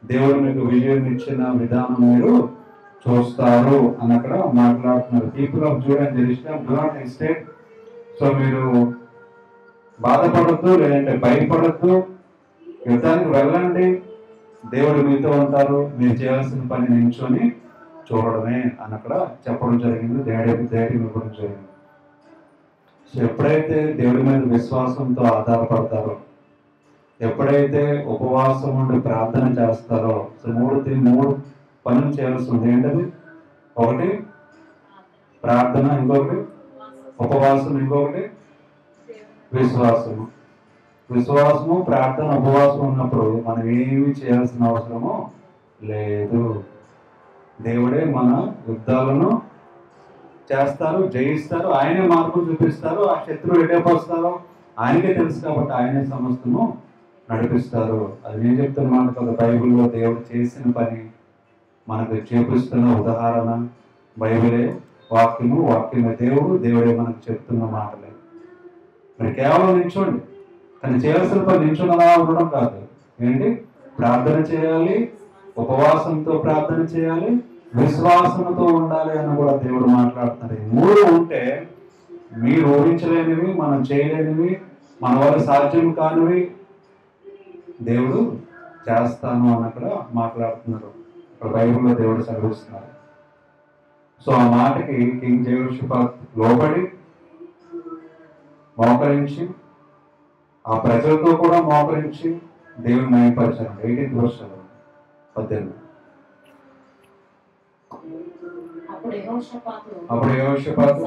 Speaker 3: దేవుడు మీకు విజయం ఇచ్చిన విధానం మీరు చూస్తారు అని అక్కడ మాట్లాడుతున్నారు. People of JUDA and Jerusalem do not hesitate. So మీరు బాధపడద్దు, లేదంటే భయపడద్దు, యుద్ధానికి వెళ్ళండి, దేవుడు మీతో ఉంటారు. మీరు చేయాల్సిన పని నించొని చూడడమే అని అక్కడ చెప్పడం జరిగింది. ధైర్యం ఇవ్వడం జరిగింది. సో ఎప్పుడైతే దేవుడి మీద విశ్వాసంతో ఆధారపడతారో, ఎప్పుడైతే ఉపవాసం ఉండి ప్రార్థన చేస్తారో, సో మూడు పనులు చేయాల్సి ఉంది. ఏంటది? ఒకటి ప్రార్థన, ఇంకొకటి ఉపవాసం, ఇంకొకటి విశ్వాసము. విశ్వాసము, ప్రార్థన, ఉపవాసం ఉన్నప్పుడు మనం ఏమి చేయాల్సిన అవసరము లేదు. దేవుడే మన యుద్ధాలను చేస్తారు, జయిస్తారు. ఆయనే మార్గం చూపిస్తారు. ఆ శత్రువు ఎటేపొస్తారో ఆయనకే తెలుసు కాబట్టి ఆయనే సమస్తము నడిపిస్తారు. అది నేను చెప్తున్న మాట కదా. బైబిల్లో దేవుడు చేసిన పని మనకు చూపిస్తున్న ఉదాహరణ బైబిలే. వాక్యమే దేవుడు, దేవుడే మనకు చెప్తున్న మాటలే. మరి కేవలం నిల్చోండి, కానీ చేయాల్సిన పని నిల్చున్నలా ఉండడం కాదు. ఏంటి? ప్రార్థన చేయాలి, ఉపవాసంతో ప్రార్థన చేయాలి, విశ్వాసంతో ఉండాలి అని కూడా దేవుడు మాట్లాడుతున్నారు. ఈ మూడు ఉంటే మీరు ఊహించలేనివి, మనం చేయలేనివి, మన వల్ల సాధ్యం కానివి దేవుడు చేస్తాను అని అక్కడ మాట్లాడుతున్నారు. ఇక్కడ బైబిల్లో దేవుడు సెలవిస్తున్నారు. సో ఆ మాటకి కింగ్ యెహోషాపాత్ లోబడి మోకరించి, ఆ ప్రజలతో కూడా మోకరించి దేవుని మహిమపరిచారు. 18th వర్షంలో 18. అప్పుడు యెహోషాపాతు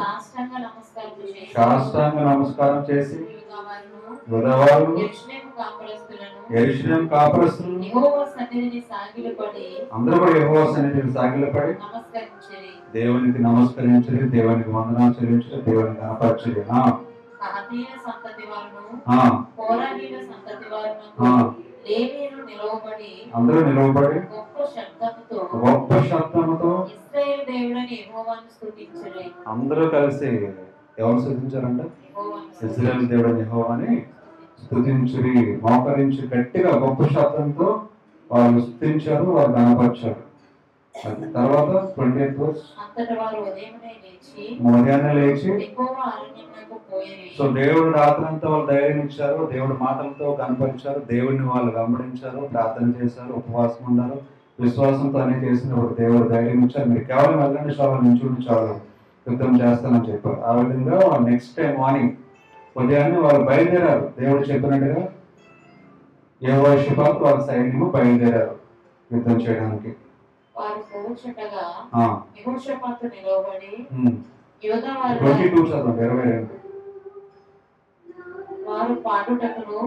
Speaker 3: సాష్టాంగ నమస్కారం చేసి యూదావారు, యెరూషలేము కాపురస్తులను అందరూ కూడా యెహోవా సన్నిధిని సాగిలపడి దేవునికి నమస్కరించడి, దేవునికి వందనాలు చెల్లించడి, దేవునికి కనపరచడి. అందరూ నిలవబడి గొప్ప శబ్దముతో అందరూ కలిసి ఎవరు స్తుతించారంట? ఇశ్రాయేలు దేవుడైన యెహోవాని స్తుతించుడి. మోకరించి గట్టిగా గొప్ప శబ్దంతో వాళ్ళు స్తుతించారు, వాళ్ళు కనపరిచారు. తర్వాత 20th verse, ఉదయాన్నే లేచి, సో దేవుడు రాత్రంతా వాళ్ళు ధైర్యం ఇచ్చారు, దేవుడు మాటలతో కనపరిచారు, దేవుడిని వాళ్ళు వెంబడించారు, ప్రార్థన చేశారు, ఉపవాసం ఉన్నారు, విశ్వాసంతో అన్ని చేసినప్పుడు దేవుడు ధైర్యం ఇచ్చారు. మీరు కేవలం వెళ్ళండి చాలు, నించుండి చాలు, యుద్ధం చేస్తానని చెప్పారు. ఆ విధంగా నెక్స్ట్ డే మార్నింగ్ ఉదయాన్నే వాళ్ళు బయలుదేరారు. దేవుడు చెప్పినట్టుగా యెహోషాపాతు వాళ్ళ సైన్యము బయలుదేరారు యుద్ధం చేయడానికి.
Speaker 4: వారు పోచుండగా యెహోషాపాతు నిలవబడి
Speaker 3: 22 చదవండి, 22.
Speaker 4: వారు పాడుటకును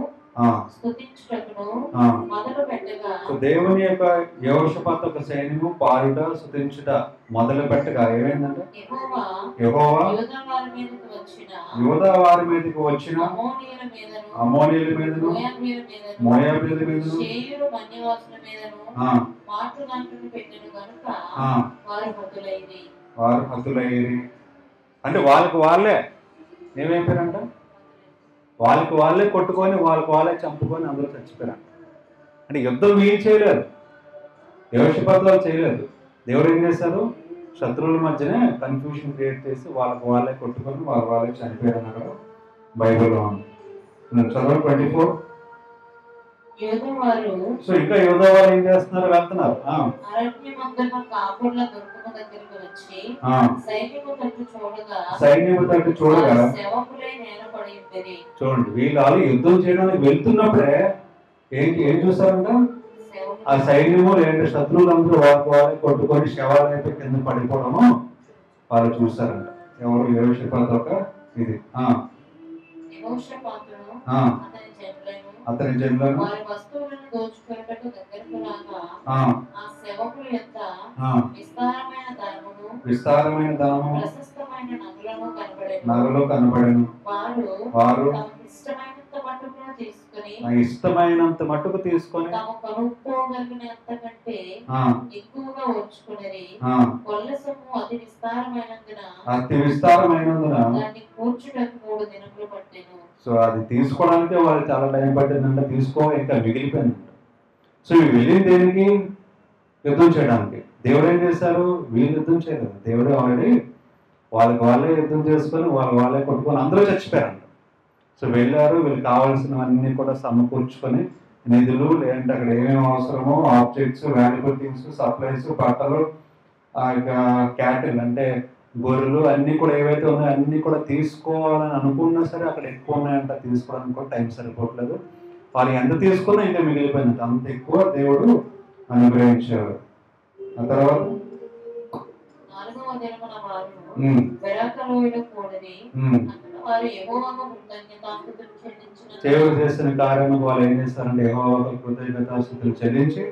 Speaker 4: స్తుతించుటకును
Speaker 2: ఆ.
Speaker 4: మొదలు పెట్టగా
Speaker 2: సో దేవుని యొక్క యెహోషాపాతు యొక్క సైన్యము పాడుట స్తుతించుట మొదలు పెట్టగా ఏమైందంటే
Speaker 4: యెహోవా
Speaker 2: యెహోవా
Speaker 4: యూదా వారి మీదకి వచ్చిన
Speaker 2: యూదా వారి మీదకి వచ్చిన
Speaker 4: అమోనీయుల మీదను
Speaker 2: అమోనీయుల మీదను
Speaker 4: మోయాబీయుల మీదను
Speaker 2: మోయాబీయుల మీదను
Speaker 4: షేయూరు మన్యవాసుల మీదను
Speaker 2: ఆ,
Speaker 4: మాటుదంటును పెట్టెను గనుక
Speaker 2: ఆ,
Speaker 4: వారు హతులైరి.
Speaker 2: వారు హతులయ్యి అంటే వాళ్ళకి వాళ్ళే ఏమైపోయారంట, వాళ్ళకి వాళ్ళే కొట్టుకొని వాళ్ళకి వాళ్ళే చంపుకొని అందరూ చచ్చిపోయారంట. అంటే యుద్ధం వీళ్ళు చేయలేదు, యెహోషాపాతు వాళ్ళు చేయలేదు. దేవుడు ఏం చేశారు, శత్రువుల మధ్యనే కన్ఫ్యూషన్ క్రియేట్ చేసి వాళ్ళకి వాళ్ళే కొట్టుకొని వాళ్ళకి వాళ్ళే చనిపోయారు అక్కడ బైబిల్లో ఉంది. చదవండి 24.
Speaker 4: యూదా వారు
Speaker 2: సో ఇంకా యూదా వాళ్ళు ఏం చేస్తున్నారు, వెళ్తున్నారు.
Speaker 4: అరణ్యమందున కాపుర్ల దుర్గము దగ్గరికి వచ్చి సైన్యము తట్టు చూడగా
Speaker 2: సైన్యము తట్టు చూడగా
Speaker 4: వారు శవములై నేలపడి ఉండిరి.
Speaker 2: చూడండి, వీళ్ళు వాళ్ళు యుద్ధం చేయడానికి వెళ్తున్నప్పుడే ఏం చూస్తారంట, ఆ సైన్యము లేదంటే శత్రువులందరూ వాళ్ళకి వాళ్ళే కొట్టుకొని శవాలు అయితే కింద పడిపోవడము వాళ్ళు చూస్తారంట. ఎవరు, యెహోషాపాతు యొక్క ఇది
Speaker 4: యెహోషాపాతును
Speaker 2: ఆ,
Speaker 4: అతని జనులను
Speaker 2: అతని జనులను
Speaker 4: వారి వస్తువులను దోచుకొనుటకు దగ్గరకు రాగా
Speaker 2: ఆ,
Speaker 4: ఆ శవముల యొక్క
Speaker 2: ఆ,
Speaker 4: విస్తారమైన ధనమును
Speaker 2: విస్తారమైన ధనము
Speaker 4: ప్రశస్తమైన నగలను కనబడెను.
Speaker 2: నగలో కనబడను.
Speaker 4: వారు
Speaker 2: వారు
Speaker 4: తమకు ఇష్టమైనంత మట్టును తీసుకుని
Speaker 2: ఆ ఇష్టమైనంత మట్టుకు తీసుకొని
Speaker 4: తాము కొనుక్కోగలిగినంత కంటే
Speaker 2: ఆ,
Speaker 4: ఎక్కువగా ఓర్చుకుని
Speaker 2: ఆ,
Speaker 4: కొల్ల సొమ్ము అతి విస్తారమైనందున
Speaker 2: అతి విస్తారమైనందున
Speaker 4: దాన్ని కూర్చుటకు 3 దినములు పట్టెను.
Speaker 2: సో అది తీసుకోవడానికే వాళ్ళు చాలా టైం పట్టిందంట, ఇంకా మిగిలిపోయిందంట. సో ఇవి వెళ్ళింది దేనికి, యుద్ధం చేయడానికి. దేవుడు ఏం చేశారు, వీళ్ళు యుద్ధం చేయలేదు, దేవుడే ఆల్రెడీ వాళ్ళకి వాళ్ళే యుద్ధం చేసుకొని వాళ్ళే కొట్టుకొని అందరూ చచ్చిపోయారంట. సో వెళ్ళారు, వీళ్ళకి కావాల్సినవన్నీ కూడా సమకూర్చుకొని నిధులు లేదంటే అక్కడ ఏమేమి అవసరమో ఆబ్జెక్ట్స్, వాల్యుబుల్ థింగ్స్, సప్లైస్, బట్టలు, ఆ యొక్క క్యాటిల్ అంటే గొర్రెలు అన్నీ కూడా ఏవైతే ఉన్నాయో అన్నీ కూడా తీసుకోవాలని అనుకున్నా సరే అక్కడ ఎక్కువ ఉన్నాయంట, తీసుకోవడానికి కూడా టైం సరిపోవట్లేదు. వాళ్ళు ఎంత తీసుకున్నా ఇంకా మిగిలిపోయిందంట, అంత ఎక్కువ దేవుడు అనుగ్రహించారు. ఆ తర్వాత
Speaker 4: 4వ దినమున వారు
Speaker 2: ఉమ్,
Speaker 4: బెరాకలోయలో కూడిరి.
Speaker 2: ఉమ్,
Speaker 4: అక్కడ వారు యెహోవాకు కృతజ్ఞతాస్తుతులు చెల్లించిన
Speaker 2: దేవుడు చేసిన కార్యము వాళ్ళు ఏం చేస్తారంటే యెహోవాకు కృతజ్ఞతాస్తుతులు చెల్లించి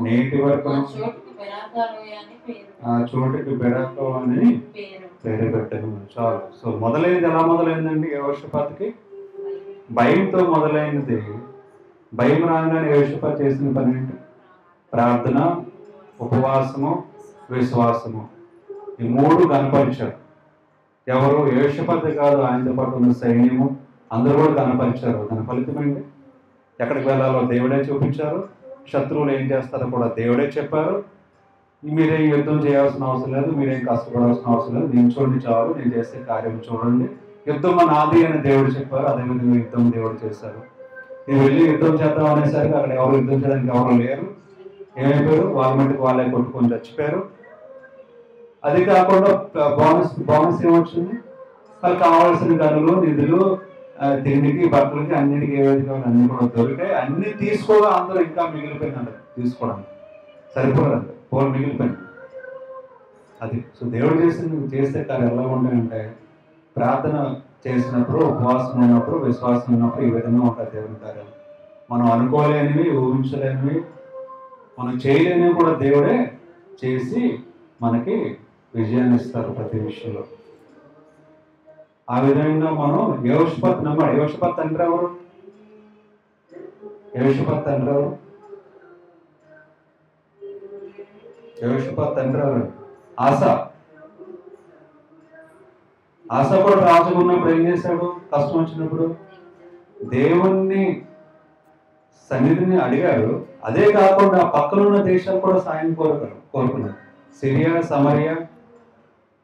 Speaker 2: నేటి వరకు
Speaker 4: ఆ చోటుకి బెరాకలోయ అని పేరు.
Speaker 2: ఆ చోటుకి బెరాకో అని పేరు పెట్టాను. చాలు. సో మొదలైంది ఎలా మొదలైందండి, యెహోషాపాతుకి భయంతో మొదలైనది. భయం రాగానే యెహోషాపాతు చేసిన పని ఏంటి, ప్రార్థన, ఉపవాసము, విశ్వాసము, ఈ 3 కనపరిచారు. ఎవరు, యెహోషాపాతు కాదు, ఆయనతో పాటు ఉన్న సైన్యము అందరూ కూడా కనపరిచారు. దాని ఫలితం ఏంటి, ఎక్కడికి వెళ్ళాలో దేవుడే చూపించారు, శత్రువులు ఏం చేస్తారో కూడా దేవుడే చెప్పారు. మీరేం యుద్ధం చేయాల్సిన అవసరం లేదు, మీరేం కష్టపడాల్సిన అవసరం లేదు, నేను చూడండి చాలు, నేను చేసే కార్యం చూడండి, యుద్ధం నాది అని దేవుడు చెప్పారు. అదేవిధంగా యుద్ధం దేవుడు చేశారు. నేను వెళ్ళి యుద్ధం చేద్దాం అనేసరికి అక్కడ ఎవరు యుద్ధం చేయడానికి ఎవరు లేరు, ఏమైపోయారు, వాళ్ళ మట్టుకు వాళ్ళే కొట్టుకొని చచ్చిపోయారు. అది కాకుండా బోనస్ ఏమొచ్చింది, వాళ్ళకి కావాల్సిన గనులు, నిధులు, తిండికి, బట్టలకి, అన్నిటికీ ఏవైతే అన్ని కూడా దొరికాయి. అన్ని తీసుకోగా అందరూ ఇంకా మిగిలిపోయిందంట, తీసుకోవడానికి సరిపోదండి, పోలు మిగిలిపోయింది. అది. సో దేవుడు చేసే కార్యం ఎలా ఉంటాయంటే, ప్రార్థన చేసినప్పుడు, ఉపవాసం ఉన్నప్పుడు, విశ్వాసం ఉన్నప్పుడు ఈ విధంగా ఉంటాయి దేవుని కార్యాలు. మనం అనుకోలేనివి, ఊహించలేనివి, మనం చేయలేనివి కూడా దేవుడే చేసి మనకి విజయాన్ని ఇస్తారు ప్రతి విషయంలో. ఆ విధంగా మనం యెహోషాపాతు నమ్మాడు. యెహోషాపాతు తండ్రి ఎవరు, యెహోషాపాతు తండ్రి ఎవరు, యెహోషాపాతు తండ్రి ఎవరు, ఆసా. ఆసా కూడా రాజుగా ఉన్నప్పుడు ఏం చేశాడు, కష్టం వచ్చినప్పుడు దేవుణ్ణి సన్నిధిని అడిగాడు. అదే కాకుండా పక్కన ఉన్న దేశాలు కూడా సాయం కోరుకున్నాడు. సిరియా, సమరియా,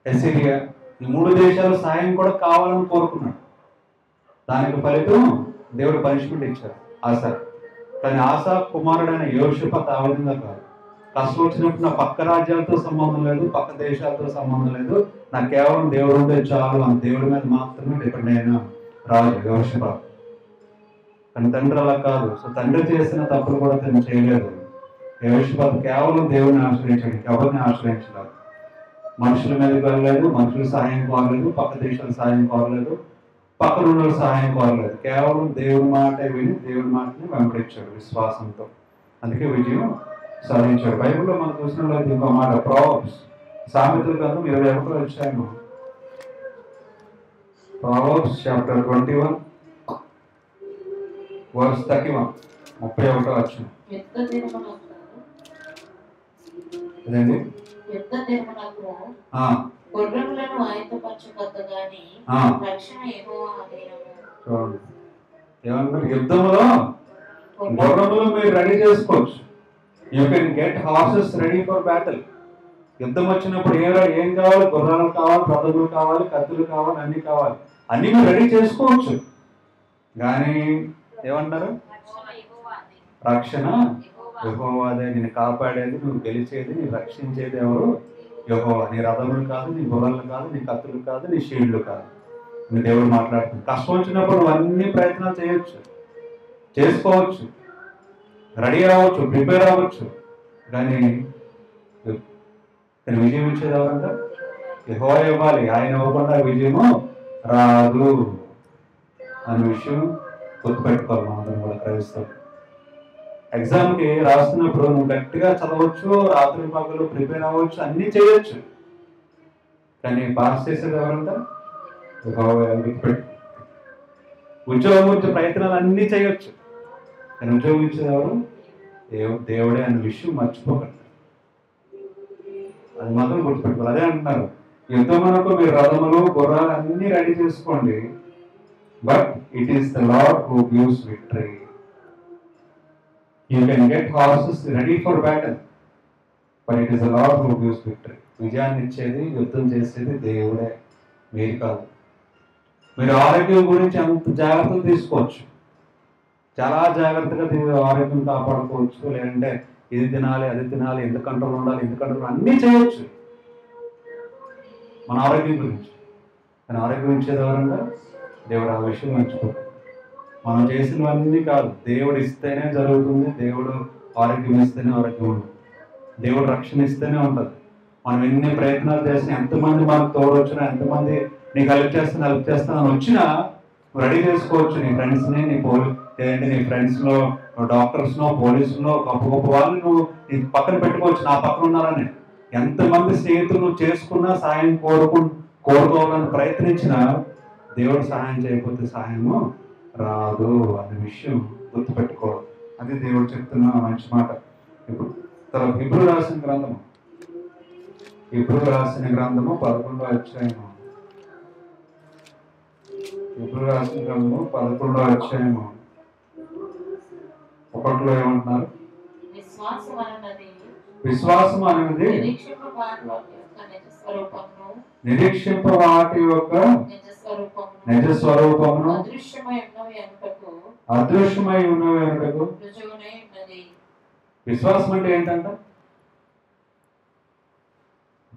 Speaker 2: ఎసిరియా, ఈ 3 దేశాలు సాయం కూడా కావాలని కోరుకున్నాడు. దానికి ఫలితం దేవుడు పనిష్మెంట్ ఇచ్చారు ఆసా. కానీ ఆసా కుమారుడైన యెహోషాపాతు ఆ విధంగా కాదు. కష్టం వచ్చినప్పుడు నా పక్క రాజ్యాలతో సంబంధం లేదు, పక్క దేశాలతో సంబంధం లేదు, నాకు కేవలం దేవుడు ఉంటే చాలు అని దేవుడి మీద మాత్రమే డిపెండ్ అయిన రాజు యెహోషాపాతు. కానీ తండ్రి అలా కాదు. సో తండ్రి చేసిన తప్పులు కూడా తను చేయలేదు. యెహోషాపాతు కేవలం దేవుడిని ఆశ్రయించాడు, ఎవరిని ఆశ్రయించలేదు. మనుషుల మీదకి వెళ్ళలేదు, మనుషుల సాయం కోరలేదు, పక్క దేశాల సాయం కోరలేదు, పక్కన ఉన్న సహాయం కోరలేదు, కేవలం దేవుని మాట విని దేవుని మాటని వెంబడించాడు విశ్వాసంతో. అందుకే విజయం సాధించాడు. బైబిల్లో మనం చూసినట్లయితే ఇంకో మాట, ప్రావర్బ్స్, సామెతల గ్రంథం 21వ అధ్యాయం, ప్రావర్బ్స్ చాప్టర్ 21 వర్స్ 31, 31వ అధ్యాయం. అదండి
Speaker 4: గుర్రములను ఆయత్తపరచవద్దు గాని రక్షణ యెహోవా ఆధీనము.
Speaker 2: చూడండి ఏమన్నారు, యుద్ధంలో గుర్రములు మీరు రెడీ చేసుకోవచ్చు. You can get horses ready for battle. యుద్ధం వచ్చినప్పుడు ఏం కావాలి, గుర్రాలు కావాలి, రథములు కావాలి, కత్తులు కావాలి, అన్ని కావాలి, అన్ని మీరు రెడీ చేసుకోవచ్చు. కానీ ఏమంటారు, రక్షణ యెహోవాదే, నేను కాపాడేది, నువ్వు గెలిచేది, నీ రక్షించేది ఎవరు, యెహోవా. నీ రథములు కాదు, నీ గుర్రాలు కాదు, నీ కత్తులు కాదు, నీ షీల్డ్లు కాదు. నీ దేవుడు మాట్లాడుతుంది. కష్టం వచ్చినప్పుడు నువ్వు అన్ని ప్రయత్నాలు చేయొచ్చు, చేసుకోవచ్చు, రెడీ అవ్వచ్చు, ప్రిపేర్ అవ్వచ్చు. కానీ విజయం ఇచ్చేది ఎవరంటే యెహోవా ఇవ్వాలి. ఆయన ఇవ్వకుండా విజయము రాదు అనే విషయం గుర్తుపెట్టుకోవాలి. మనందరం కూడా క్రైస్తవులు ఎగ్జామ్కి రాస్తున్నప్పుడు నువ్వు గట్టిగా చదవచ్చు, రాత్రి పగలు ప్రిపేర్ అవ్వచ్చు, అన్నీ చేయొచ్చు. కానీ పాస్ చేసేది ఎవరంటే గుర్తుపెట్టు. ఉద్యోగం గురించి ప్రయత్నాలు అన్నీ చేయొచ్చు, కానీ ఉద్యోగం ఇచ్చేది ఎవరు, దేవుడే అనే విషయం మర్చిపోకండి. అది మాత్రం గుర్తుపెట్టుకోవాలి. అదే అంటున్నారు, యుద్ధమునకు మీరు రథములు గుర్రాలు అన్నీ రెడీ చేసుకోండి, but it is the lord who gives victory. You can get horses ready for battle, but it is the Lord who gives victory. విజయాన్ని ఇచ్చేది, యుద్ధం చేసేది దేవుడే, మీరు కాదు. మీరు ఆరోగ్యం గురించి అంత జాగ్రత్తలు తీసుకోవచ్చు, చాలా జాగ్రత్తగా ఆరోగ్యం కాపాడుకోవచ్చు. లేదంటే ఇది తినాలి, అది తినాలి, ఎంత కంట్రోల్ ఉండాలి, ఎంత కంట్రోల్, అన్నీ చేయొచ్చు మన ఆరోగ్యం గురించి. కానీ ఆరోగ్యం ఇచ్చేది ఎవరంటే దేవుడు. ఆ విషయం మర్చిపోతుంది. మనం చేసినవన్నీ కాదు, దేవుడు ఇస్తేనే జరుగుతుంది. దేవుడు ఆరోగ్యం ఇస్తేనే ఆరోగ్యం ఉంటుంది. దేవుడు రక్షణ ఇస్తేనే ఉంటుంది. మనం ఎన్ని ప్రయత్నాలు చేసినా, ఎంతమంది మనకు తోడు వచ్చినా, ఎంతమంది నీకు హెల్ప్ చేస్తాను వచ్చినా రెడీ చేసుకోవచ్చు. నీ ఫ్రెండ్స్ని, లేదంటే నీ ఫ్రెండ్స్లో డాక్టర్స్నో, పోలీసులో, గొప్ప గొప్ప వాళ్ళు నువ్వు నీ పక్కన పెట్టుకోవచ్చు. నా పక్కన ఉన్నారని ఎంతమంది స్నేహితులు నువ్వు చేసుకున్నా, సాయం కోరుకోవాలని ప్రయత్నించినా, దేవుడు సహాయం చేయకపోతే సహాయము రాదు అనే విషయం గుర్తుపెట్టుకోవాలి. అది దేవుడు చెప్తున్న మంచి మాట. ఇప్పుడు తర్వాత హెబ్రీ రాసిన గ్రంథము 11వ అధ్యాయము, హెబ్రీ రాసిన గ్రంథము 11వ అధ్యాయము 1లో ఏమంటున్నారు, విశ్వాసం అనేది నిరీక్షింప వాటి యొక్క నిజ స్వరూపమును అదృశ్యమై ఉన్నవి అనుటకు. విశ్వాసం అంటే ఏంటంట,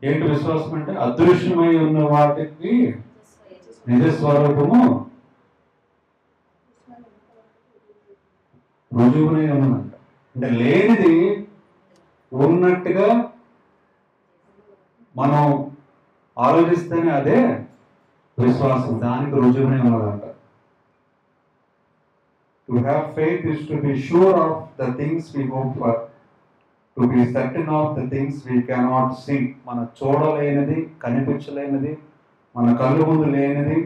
Speaker 2: ఏంటి విశ్వాసం అంటే? అదృశ్యమై ఉన్న వాటికి నిజ స్వరూపము రుజువునై ఉన్నదంట. అంటే లేనిది ఉన్నట్టుగా మనం ఆలోచిస్తేనే అదే విశ్వాసం, దానికి రుజువునే ఉన్నదంట. To have faith is to be sure of the things we hope for, to be certain of the things we cannot see. మన చూడలేనిది, కనిపించలేనిది, మన కళ్ళు ముందు లేనిది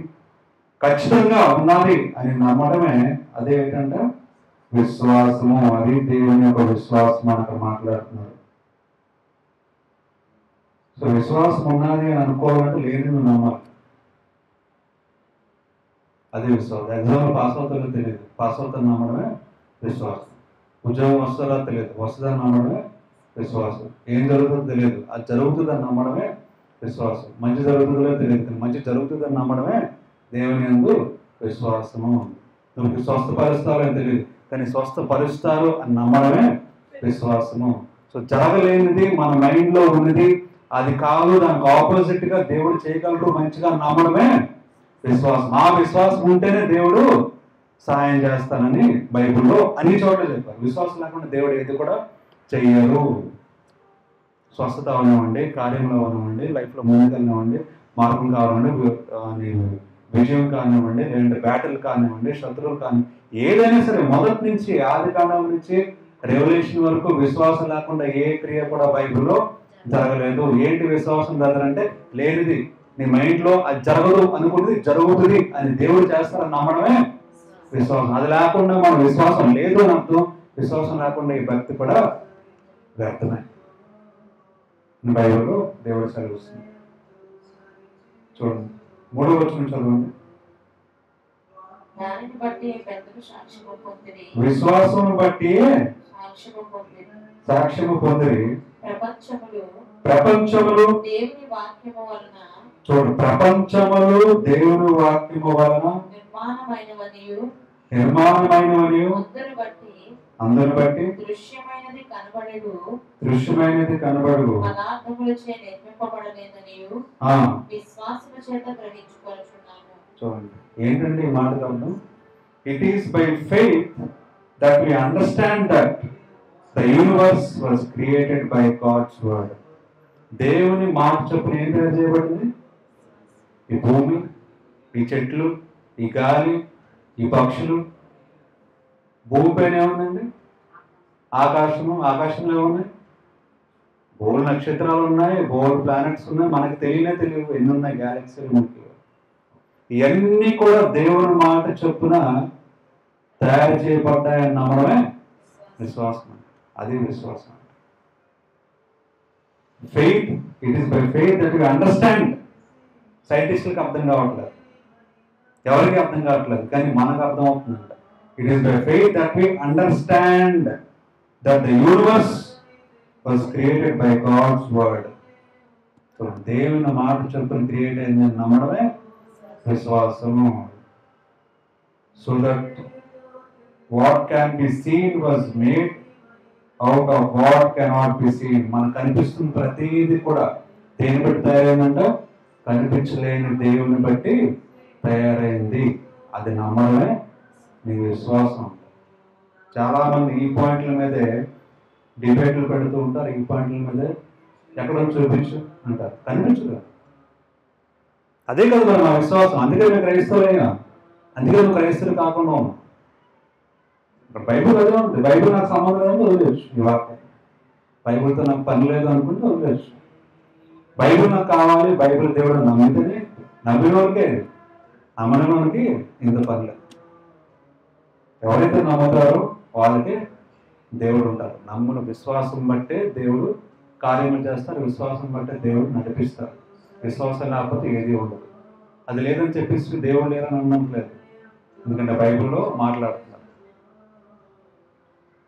Speaker 2: ఖచ్చితంగా ఉన్నది అని నమ్మడమే అదే ఏంటంటే విశ్వాసము. అది దేవుని యొక్క విశ్వాసం అక్కడ మాట్లాడుతున్నారు. సో విశ్వాసం ఉన్నది అని అనుకోవాలంటే లేనిది నమ్మాలి, అదే విశ్వాసం. ఎగ్జామ్లో పాస్ అవుతుందో తెలియదు, పాస్ అవుతుంది నమ్మడమే విశ్వాసం. ఉద్యోగం వస్తుందో తెలియదు, వస్తుందని నమ్మడమే విశ్వాసం. ఏం జరుగుతుందో తెలియదు, అది జరుగుతుందని నమ్మడమే విశ్వాసం. మంచి జరుగుతుందో తెలియదు, మంచి జరుగుతుందని నమ్మడమే దేవుని యందు విశ్వాసము. నువ్వు స్వస్థపరుస్తారో అని తెలియదు, కానీ స్వస్థపరుస్తారు అని నమ్మడమే విశ్వాసము. సో జరగలేనిది మన మైండ్లో ఉన్నది అది కాదు, దానికి ఆపోజిట్గా దేవుడు చేయగలరు మంచిగా నమ్మడమే విశ్వాసం. ఆ విశ్వాసం ఉంటేనే దేవుడు సహాయం చేస్తానని బైబిల్లో అన్ని చోట్ల చెప్పారు. విశ్వాసం లేకుండా దేవుడు ఏది కూడా చెయ్యరు. స్వస్థత అవనివ్వండి, కార్యంలో అవనివ్వండి, లైఫ్లో ముందుకెళ్ళనివ్వండి, మార్పులు కావాలండి, విజయం కానివ్వండి, లేదంటే బ్యాటిల్ కానివ్వండి, శత్రువులు కాని ఏదైనా సరే మొదటి నుంచి ఆది కాండం నుంచి రెవల్యూషన్ వరకు విశ్వాసం లేకుండా ఏ క్రియ కూడా బైబిల్లో జరగలేదు. ఏంటి విశ్వాసం బ్రదర్ లేనిది నీ మైండ్లో అది జరగదు అనుకుంటుంది, జరుగుతుంది అని దేవుడు చేస్తారని నమ్మడమే విశ్వాసం. అది లేకుండా మన విశ్వాసం లేదు అని అర్థం. విశ్వాసం లేకుండా ఈ భక్తి కూడా వ్యర్థమే. బైబిల్లో దేవుడు సెలవుస్తుంది. చూడండి 3వ వచనం చదవండి.
Speaker 4: దానిని బట్టి పెద్దలు సాక్ష్యము పొందిరి.
Speaker 2: విశ్వాసం బట్టి సాక్ష్యము పొందిరి. ప్రపంచములు
Speaker 4: దేవుని వాక్యము వలన
Speaker 2: చూడు, ప్రపంచములు దేవుని వాక్యము వలన
Speaker 4: నిర్మాణమైనవనియు
Speaker 2: అందరు బట్టి దృశ్యమైనది కనబడు
Speaker 4: పదార్థములచే నిర్మింపబడలేదనియు విశ్వాసము చేత గ్రహించుకొనుచున్నాము.
Speaker 2: చూడండి ఏంటంటే ఈ మాట కాదు. It is by faith that we understand that the universe was created by God's word. దేవుని మాట చొప్పున ఏం తయారు చేయబడింది? ఈ భూమి, ఈ చెట్లు, ఈ గాలి, ఈ పక్షులు. భూమి పైన ఏముందండి? ఆకాశము. ఆకాశంలో ఏమున్నాయి? బోల్ నక్షత్రాలు ఉన్నాయి, బోల్ ప్లానెట్స్ ఉన్నాయి. మనకు తెలియవు ఎన్ని ఉన్నాయి గ్యాలక్సీలు. మనకి ఇవన్నీ కూడా దేవుని మాట చొప్పున తయారు చేయబడ్డాయని నమ్మడమే విశ్వాసం. అది విశ్వాసం. Faith, it is by faith that we understand. సైంటిస్టులకు అర్థం కావట్లేదు, ఎవరికి అర్థం కావట్లేదు, కానీ మనకు అర్థం అవుతుందంట. It is by faith that we understand that the universe was created by God's word. So దేవుని మాట చొప్పున క్రియేట్ అయిందని నమ్మడమే విశ్వాసము. So that what can be seen was made out of what cannot be seen. మనకు కనిపిస్తున్న ప్రతిదీ కూడా దేని బట్టి తయారైందంట? కనిపించలేని దేవుని బట్టి తయారైంది. అది నమ్మడమే నీ విశ్వాసం. చాలా మంది ఈ పాయింట్ల మీదే డిబేట్లు పెడుతూ ఉంటారు. ఈ పాయింట్ల మీదే ఎక్కడో చూపించు అంటారు, కనిపించదు. అదే కదా మరి నా విశ్వాసం. అందుకే మేము క్రైస్తవులైనా, అందుకే నువ్వు క్రైస్తవులు కాకుండా ఉన్నాం. బైబుల్ అదే ఉంది. బైబుల్ నాకు సంబంధం లేదని వదిలేచ్చు. ఈ వాక్యం బైబుల్తో నాకు పని లేదు అనుకుంటే వదిలేచ్చు. బైబుల్ నాకు కావాలి, బైబుల్ దేవుడు నమ్మితేనే, నమ్మినోడికే, నమ్మనినోడికి ఇంత పని లేదు. ఎవరైతే నమ్ముతారో వాళ్ళకి దేవుడు ఉంటారు. నమ్మున విశ్వాసం బట్టే దేవుడు కార్యములు చేస్తారు. విశ్వాసం బట్టే దేవుడు నడిపిస్తారు. విశ్వాసం లేకపోతే ఏది ఉండదు. అది లేదని చెప్పేసి దేవుడు లేరని అనట్లేదు, ఎందుకంటే బైబిల్లో మాట్లాడుతున్నారు.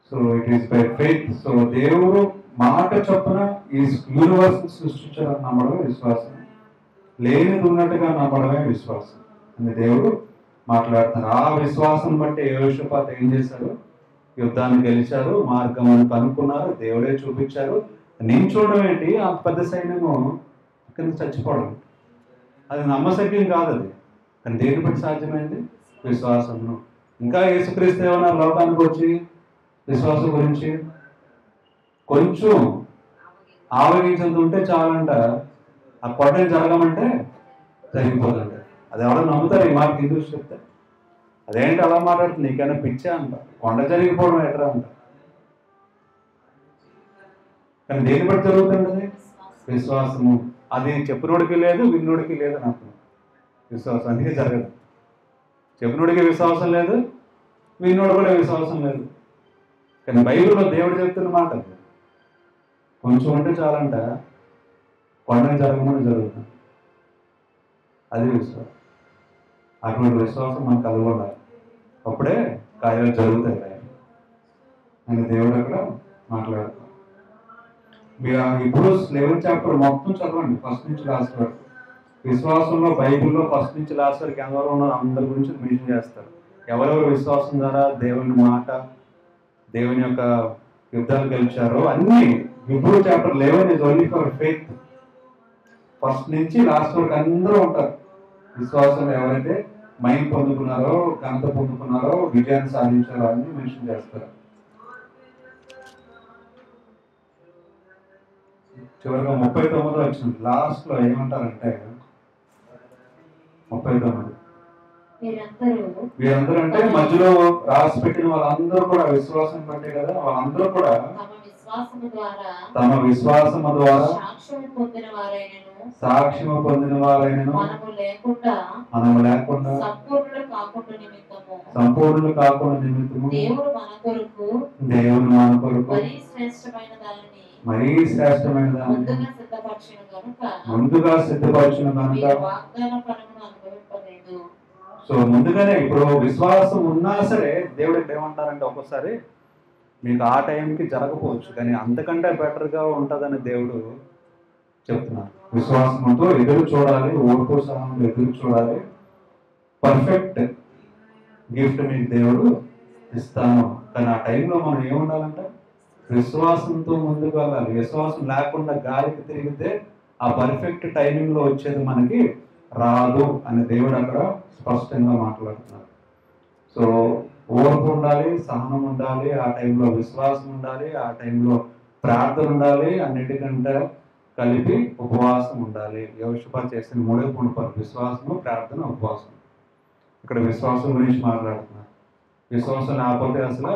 Speaker 2: So it is by faith. So దేవుడు మాట చొప్పున ఈ యూనివర్స్ సృష్టించడం నమ్మడమే విశ్వాసం. లేనిది ఉన్నట్టుగా నమ్మడమే విశ్వాసం అని దేవుడు మాట్లాడుతున్నారు. ఆ విశ్వాసం బట్టి యెహోషాపాతు ఏం చేశారు? యుద్ధాన్ని గెలిచారు, మార్గం కనుక్కున్నారు, దేవుడే చూపించారు. నేను చూడడం ఏంటి? ఆ పెద్ద సైన్యము కింద చచ్చిపోవడం, అది నమ్మశక్యం కాదు. అది కానీ దేని బట్టి సాధ్యమైంది? విశ్వాసము. ఇంకా యేసుక్రీస్తు ఏమన్నా లోకానికి వచ్చి విశ్వాసం గురించి కొంచెం ఆవగించేంత ఉంటే చాలంట, ఆ కొండని జరగమంటే జరిగిపోదంట. అది ఎవరో నమ్ముతారు ఈ మాట హిందూస్ చెప్తే? అదేంటి అలా మాట్లాడుతుంది, నీకైనా పిచ్చే అంట, కొండ జరిగిపోవడం ఎట్రా అంట. కానీ దేని బట్టి జరుగుతుంది? విశ్వాసము. అది చెప్పినోడికి లేదు, విన్నోడికి లేదు నాకు విశ్వాసం. అందుకే జరగదు. చెప్పినోడికి విశ్వాసం లేదు, విన్నోడు కూడా విశ్వాసం లేదు. కానీ బైబిల్లో దేవుడు చెప్తున్న మాట కొంచెం ఉంటే చాలంట, కొండని జరగమని జరుగుతుంది. అది విశ్వాసం. అటువంటి విశ్వాసం మనకు కలిగి ఉండాలి. అప్పుడే కార్యాలు జరుగుతాయి. అని దేవుడు అక్కడ మాట్లాడుతాం. మీరు ఇప్పుడు 11th చాప్టర్ మొత్తం చదవండి, ఫస్ట్ నుంచి లాస్ట్ వరకు. విశ్వాసంలో బైబిల్లో ఫస్ట్ నుంచి లాస్ట్ వరకు ఎవరు ఉన్నారు అందరి గురించి మెన్షన్ చేస్తారు. ఎవరెవరు విశ్వాసం ద్వారా దేవుని మాట, దేవుని యొక్క యుద్ధాలు గెలిచారో అన్నీ. ఇప్పుడు chapter 11 is only for faith. First నుంచి లాస్ట్ వరకు అందరూ ఉంటారు. విశ్వాసం ఎవరైతే మైండ్ పొందుకున్నారో, ఘనత పొందుకున్నారో, విజయాన్ని సాధించారో అన్ని మెన్షన్ చేస్తారు. చివరిగా 39 వచ్చింది. లాస్ట్ లో ఏమంటారంటే 39
Speaker 3: వీరందరూ అంటే మధ్యలో రాసి పెట్టిన వాళ్ళందరూ కూడా విశ్వాసం బట్టే కదా, వాళ్ళందరూ కూడా తమ విశ్వాసము ద్వారా సాక్ష్యము పొందిన వారైనను మనము లేకుండా సంపూర్ణులు కాకుండా నిమిత్తము దేవుడు మన కొరకు మరీ శ్రేష్టమైన దానిని ముందుగా సిద్ధపరచిన కనుక. సో ముందుగానే ఇప్పుడు విశ్వాసం ఉన్నా సరే దేవుడు ఇక్కడ ఏమంటారంటే ఒక్కోసారి మీకు ఆ టైంకి జరగకపోవచ్చు, కానీ అంతకంటే బెటర్గా ఉంటుందని దేవుడు చెప్తున్నారు. విశ్వాసంతో ఎదురు చూడాలి, ఓర్పు సహనంతో ఎదురు చూడాలి. పర్ఫెక్ట్ గిఫ్ట్ మీకు దేవుడు ఇస్తాను, కానీ ఆ టైంలో మనం ఏముండాలంటే విశ్వాసంతో ముందుకు వెళ్ళాలి. విశ్వాసం లేకుండా గాలికి తిరిగితే ఆ పర్ఫెక్ట్ టైమింగ్లో వచ్చేది మనకి రాదు అని దేవుడు అక్కడ స్పష్టంగా మాట్లాడుతున్నారు. సో ఓర్పు ఉండాలి, సహనం ఉండాలి, ఆ టైంలో విశ్వాసం ఉండాలి, ఆ టైంలో ప్రార్థన ఉండాలి, అన్నిటికంటే కలిపి ఉపవాసం ఉండాలి. యెహోషువ చేసిన మూడే పుణ్యాలు విశ్వాసము, ప్రార్థన, ఉపవాసం. ఇక్కడ విశ్వాసం గురించి మాట్లాడుతున్నారు. విశ్వాసం లేకపోతే అసలు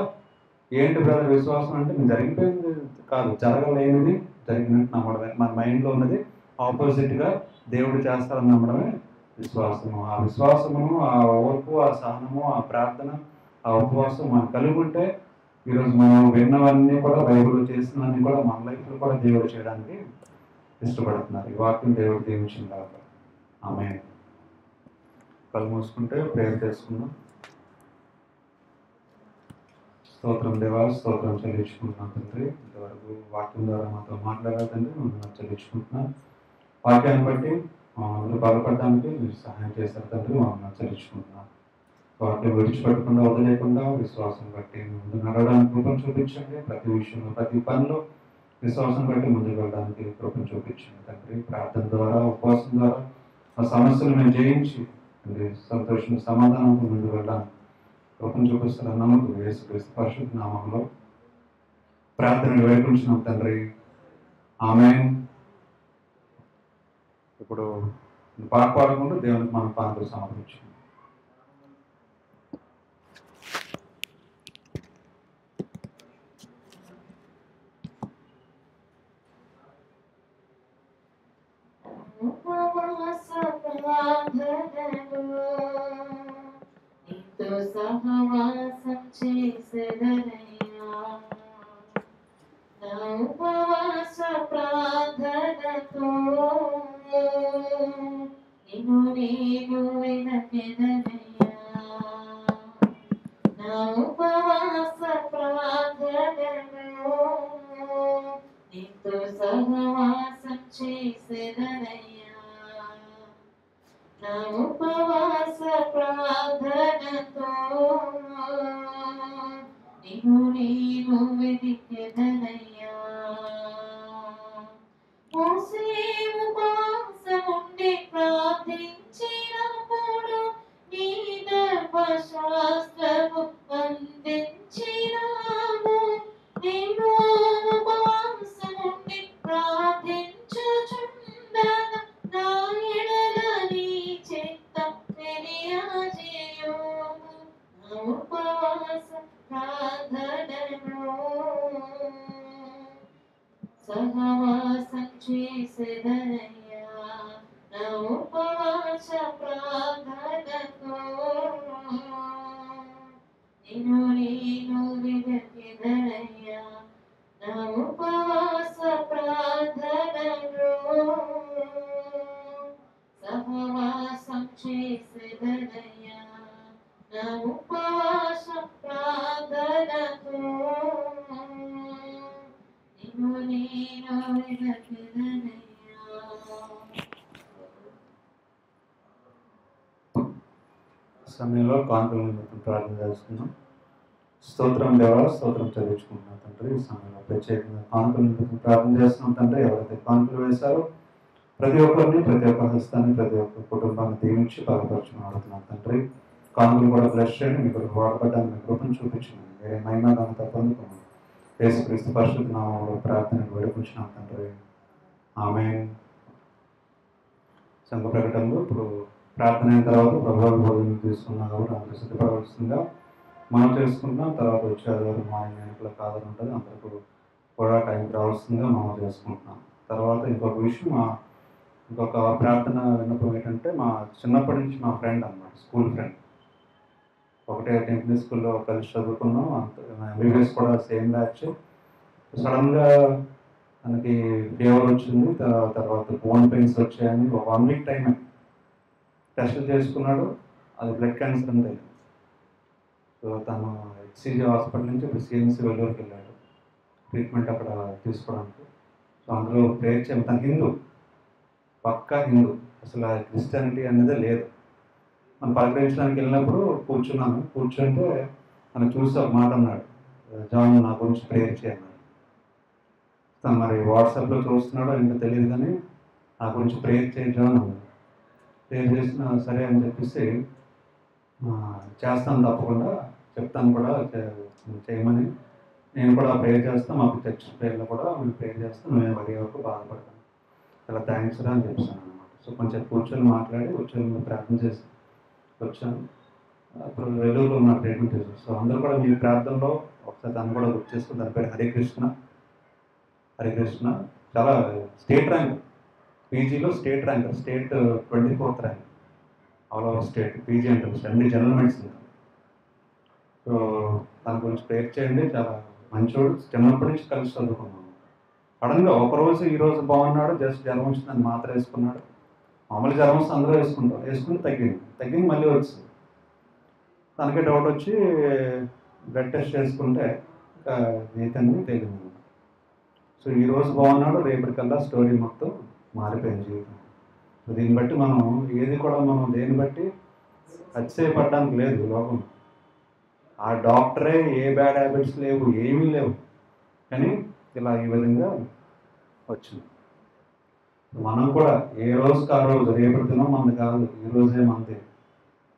Speaker 3: ఏంటి బ్రదర్ విశ్వాసం అంటే నేను జరిగిపోయింది కాదు, జరగలేనిది జరిగినట్టు నమ్మడమే. మన మైండ్లో ఉన్నది ఆపోజిట్గా దేవుడు చేస్తారని నమ్మడమే విశ్వాసము. ఆ విశ్వాసమును, ఆ ఓర్పు, ఆ సహనము, ఆ ప్రార్థన, ఆ ఉపవాసం మనం కలిగి ఉంటే ఈరోజు మనం విన్నవన్నీ కూడా బైబిల్లో చేసినవన్నీ కూడా మన లైఫ్లో కూడా దేవుడు చేయడానికి ఇష్టపడుతున్నారు. ఈ వాక్యం దేవుడు దీవించింది కాబట్టి ఆమేన్. కళ్ళు మూసుకుంటే ప్రేయర్ చేసుకుందాం. స్తోత్రం దేవా, స్తోత్రం చెల్లించుకుంటున్నాను తండ్రి. ఇంతవరకు వాక్యం ద్వారా మాతో మాట్లాడాలంటే మేము చెల్లించుకుంటున్నాను. వాక్యాన్ని బట్టి మమ్మల్ని బలపడడానికి మీరు సహాయం చేశారు తండ్రి, మమ్మల్ని చెల్లించుకుంటున్నాను. వాటిని విడిచిపెట్టకుండా వదిలేకుండా విశ్వాసం బట్టి ముందు నడవడానికి కృపను చూపించండి. ప్రతి విషయంలో ప్రతి పనిలో విశ్వాసం బట్టి ముందుకు వెళ్ళడానికి కృపను చూపించండి తండ్రి. ప్రార్థన ద్వారా, ఉపవాసం ద్వారా ఆ సమస్యలు మేము జయించి సంతోషం సమాధానంతో ముందుకు వెళ్ళడానికి కృపను చూపిస్తారని నమ్మకం యేసుక్రీస్తు పరిశుద్ధ నామములో ప్రార్థనలు వేడుకుంటున్నాం తండ్రి. ఆమేన్. ఇప్పుడు పాట పాడుకుంటూ దేవునికి మనం పాటలు సమర్పించాం.
Speaker 4: సహవాసం చేసేదనయ్యా, నా ఉపవాస ప్రార్థనతో నిన్ను నేను వెనకెదనయ్యా, నా ఉపవాస ప్రార్థనలో నీతో సహవాసం చేసేదనయ్యా, నా ఉపవాస ప్రార్థనతో నిన్ను నేను వెతికెదనయ్యా. మోసే ఉపవాసముండి ప్రార్థించినప్పుడు నీ ధర్మశాస్త్రము అందించినావు. నేను ఉపవాసముండి ప్రార్థించుచుండగా నా ఎడల నీ చిత్తం తెలియజేయుము. నా ఉపవాస ప్రార్థనలో సహవాసం చేసేదనయ్యా, నా ఉపవాస ప్రార్థనతో నిన్ను నేను వెతికెదనయ్యా, నా ఉపవాస ప్రార్థనలో సహవాసం చేసేదనయ్యా, నా ఉపవాస ప్రార్థనతో నిన్ను నేను వెతికెదనయ్యా.
Speaker 3: సమయంలో కానుకల నిమిత్తం ప్రార్థన చేసుకున్నాం. స్తోత్రం దేవా, స్తోత్రం చదివించుకుంటున్నాం తండ్రి. ఈ సమయంలో ప్రత్యేకంగా కానుకల నిమిత్తం ప్రార్థన చేస్తున్నాం తండ్రి. ఎవరైతే కానుకలు వేశారో ప్రతి ఒక్కరిని, ప్రతి ఒక్క హస్తాన్ని, ప్రతి ఒక్క కుటుంబాన్ని దీవించి బలపరచుకుని అడుగుతున్నాం తండ్రి. కానుకలు కూడా బ్లెస్ చేయండి, మీకు వాడబడ్డానికి మీ కృపను చూపించండి. మీరే మహిమ ఘనత పొందుకున్నాం. యేసుక్రీస్తు పరిశుద్ధ నామములో ప్రార్థన వేడుకుంటున్నాం తండ్రి. ఆమేన్. సంఘ ప్రకటనలో ఇప్పుడు
Speaker 2: ప్రార్థన అయిన తర్వాత ప్రభుత్వ భోజనం తీసుకున్నాం కాబట్టి అందరూ సిద్ధపడవలసిందిగా మనం చేసుకుంటాం. తర్వాత వచ్చే ఆదివారం మా ఇంట్లోకి ఆధారం ఉంటుంది, అందరికీ కూడా టైంకి రావాల్సిందిగా మనం చేసుకుంటున్నాం. తర్వాత ఇంకొక ప్రార్థన విన్నపం ఏంటంటే, మా చిన్నప్పటి నుంచి మా ఫ్రెండ్ అన్నమాట, స్కూల్ ఫ్రెండ్, ఒకటే టెంపుల్ స్కూల్లో కలిసి చదువుకున్నాం. ఎంబీబీఎస్ కూడా సేమ్ బ్యాచ్. సడన్గా తనకి ఫీవర్ వచ్చింది, తర్వాత బోన్ పెయిన్స్ వచ్చాయని 1 వీక్ టైం టెస్టులు చేసుకున్నాడు. అది బ్లడ్ క్యాన్సర్ అని తెలియదు. సో తను హెచ్సిజి హాస్పిటల్ నుంచి ఇప్పుడు సిఎంసి వెల్లూరుకి వెళ్ళాడు ట్రీట్మెంట్ అక్కడ తీసుకోవడానికి. సో అందులో ప్రేయర్ చేయాలి. తను హిందూ, పక్కా హిందూ, అసలు క్రిస్టియానిటీ అనేది లేదు. మనం పలకరించడానికి వెళ్ళినప్పుడు కూర్చుంటే తను చూసి ఒక మాట అన్నాడు, జాన్ నా గురించి ప్రేయర్ చేయన్నాడు. తను మరి వాట్సాప్లో చూస్తున్నాడో ఇంకా తెలియదు, కానీ నా గురించి ప్రేయర్ చేయడం అన్నాడు. ప్రేయర్ చేసిన సరే అని చెప్పేసి చేస్తాను, తప్పకుండా చెప్తాను కూడా చేయమని. నేను కూడా ప్రేయర్ చేస్తాను, మాకు చర్చ్ ప్రేయర్లో కూడా మేము ప్రేయర్ చేస్తాను, మేము వరి వరకు బాధపడతాను, చాలా థ్యాంక్స్ రా అని చెప్పాను అనమాట. సో కొంచెం కూర్చొని ప్రార్థన చేసి వచ్చాను. అప్పుడు వెల్లూరులో ఉన్న ట్రీట్మెంట్ చేశాను. సో అందరూ కూడా మీ ప్రార్థనలో ఒకసారి దాన్ని కూడా గుర్తు చేసుకుని, దాని పేరు హరికృష్ణ. చాలా స్టేట్ ర్యాంక్, పీజీలో state rank, state 24th rank all over state, PG entrance అన్ని జనరల్ మెడిసిన్. సో దాని గురించి ప్రేయర్ చేయండి. చాలా మంచోడు, చిన్నప్పటి నుంచి కలిసి చదువుకున్నాము. సడన్గా ఒకరోజు ఈరోజు బాగున్నాడు, జస్ట్ జ్వరం వచ్చిందని మాత్ర వేసుకున్నాడు. మామూలు జ్వరం వస్తే అందరూ వేసుకుని తగ్గింది మళ్ళీ వచ్చింది. తనకే డౌట్ వచ్చి బ్లడ్ టెస్ట్ చేసుకుంటే ఇంకా నీతన్ని తెలియదు. సో ఈరోజు బాగున్నాడు, రేపటికల్లా స్టోరీ మొత్తం మారిపోయింది జీవితం. సో దీన్ని బట్టి మనం దేన్ని బట్టి అతిశయపడడానికి లేదు లోకం. ఆ డాక్టరే ఏ బ్యాడ్ హ్యాబిట్స్ లేవు, ఏమీ లేవు, కానీ ఇలా ఈ విధంగా వచ్చింది. మనం కూడా ఏ రోజుకి ఆ రోజు, రేపటి దినం మనది కాదు, ఈ రోజే మనది.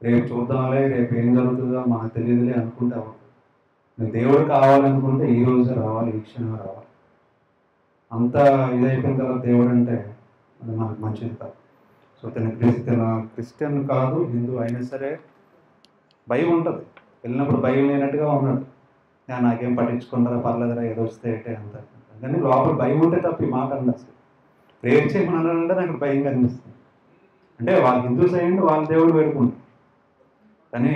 Speaker 2: రేపు చూద్దాంలే, రేపు ఏం జరుగుతుందో మనకు తెలియదులే అనుకుంటే అవుతుంది. దేవుడు కావాలనుకుంటే ఈ రోజే రావాలి, ఈ క్షణం రావాలి. అంత ఇదైపోయిన తర్వాత దేవుడు అంటే అది మనకు మంచిది కాదు. సో తన క్రిస్టియన్ కాదు, హిందూ అయినా సరే భయం ఉంటుంది. వెళ్ళినప్పుడు భయం లేనట్టుగా ఉన్నాడు, నాకేం పట్టించుకుంటారా, పర్లేదురా, ఏదో వస్తే ఏంటే అంత. కానీ లోపల భయం ఉంటే తప్ప ఈ మాట అండి. అసలు ప్రేయర్ చేయమన్నాడంటే నాకు భయం కనిపిస్తుంది. అంటే వాళ్ళ హిందూస్ అయ్యండి, వాళ్ళ దేవుడు వేడుకుంటారు, కానీ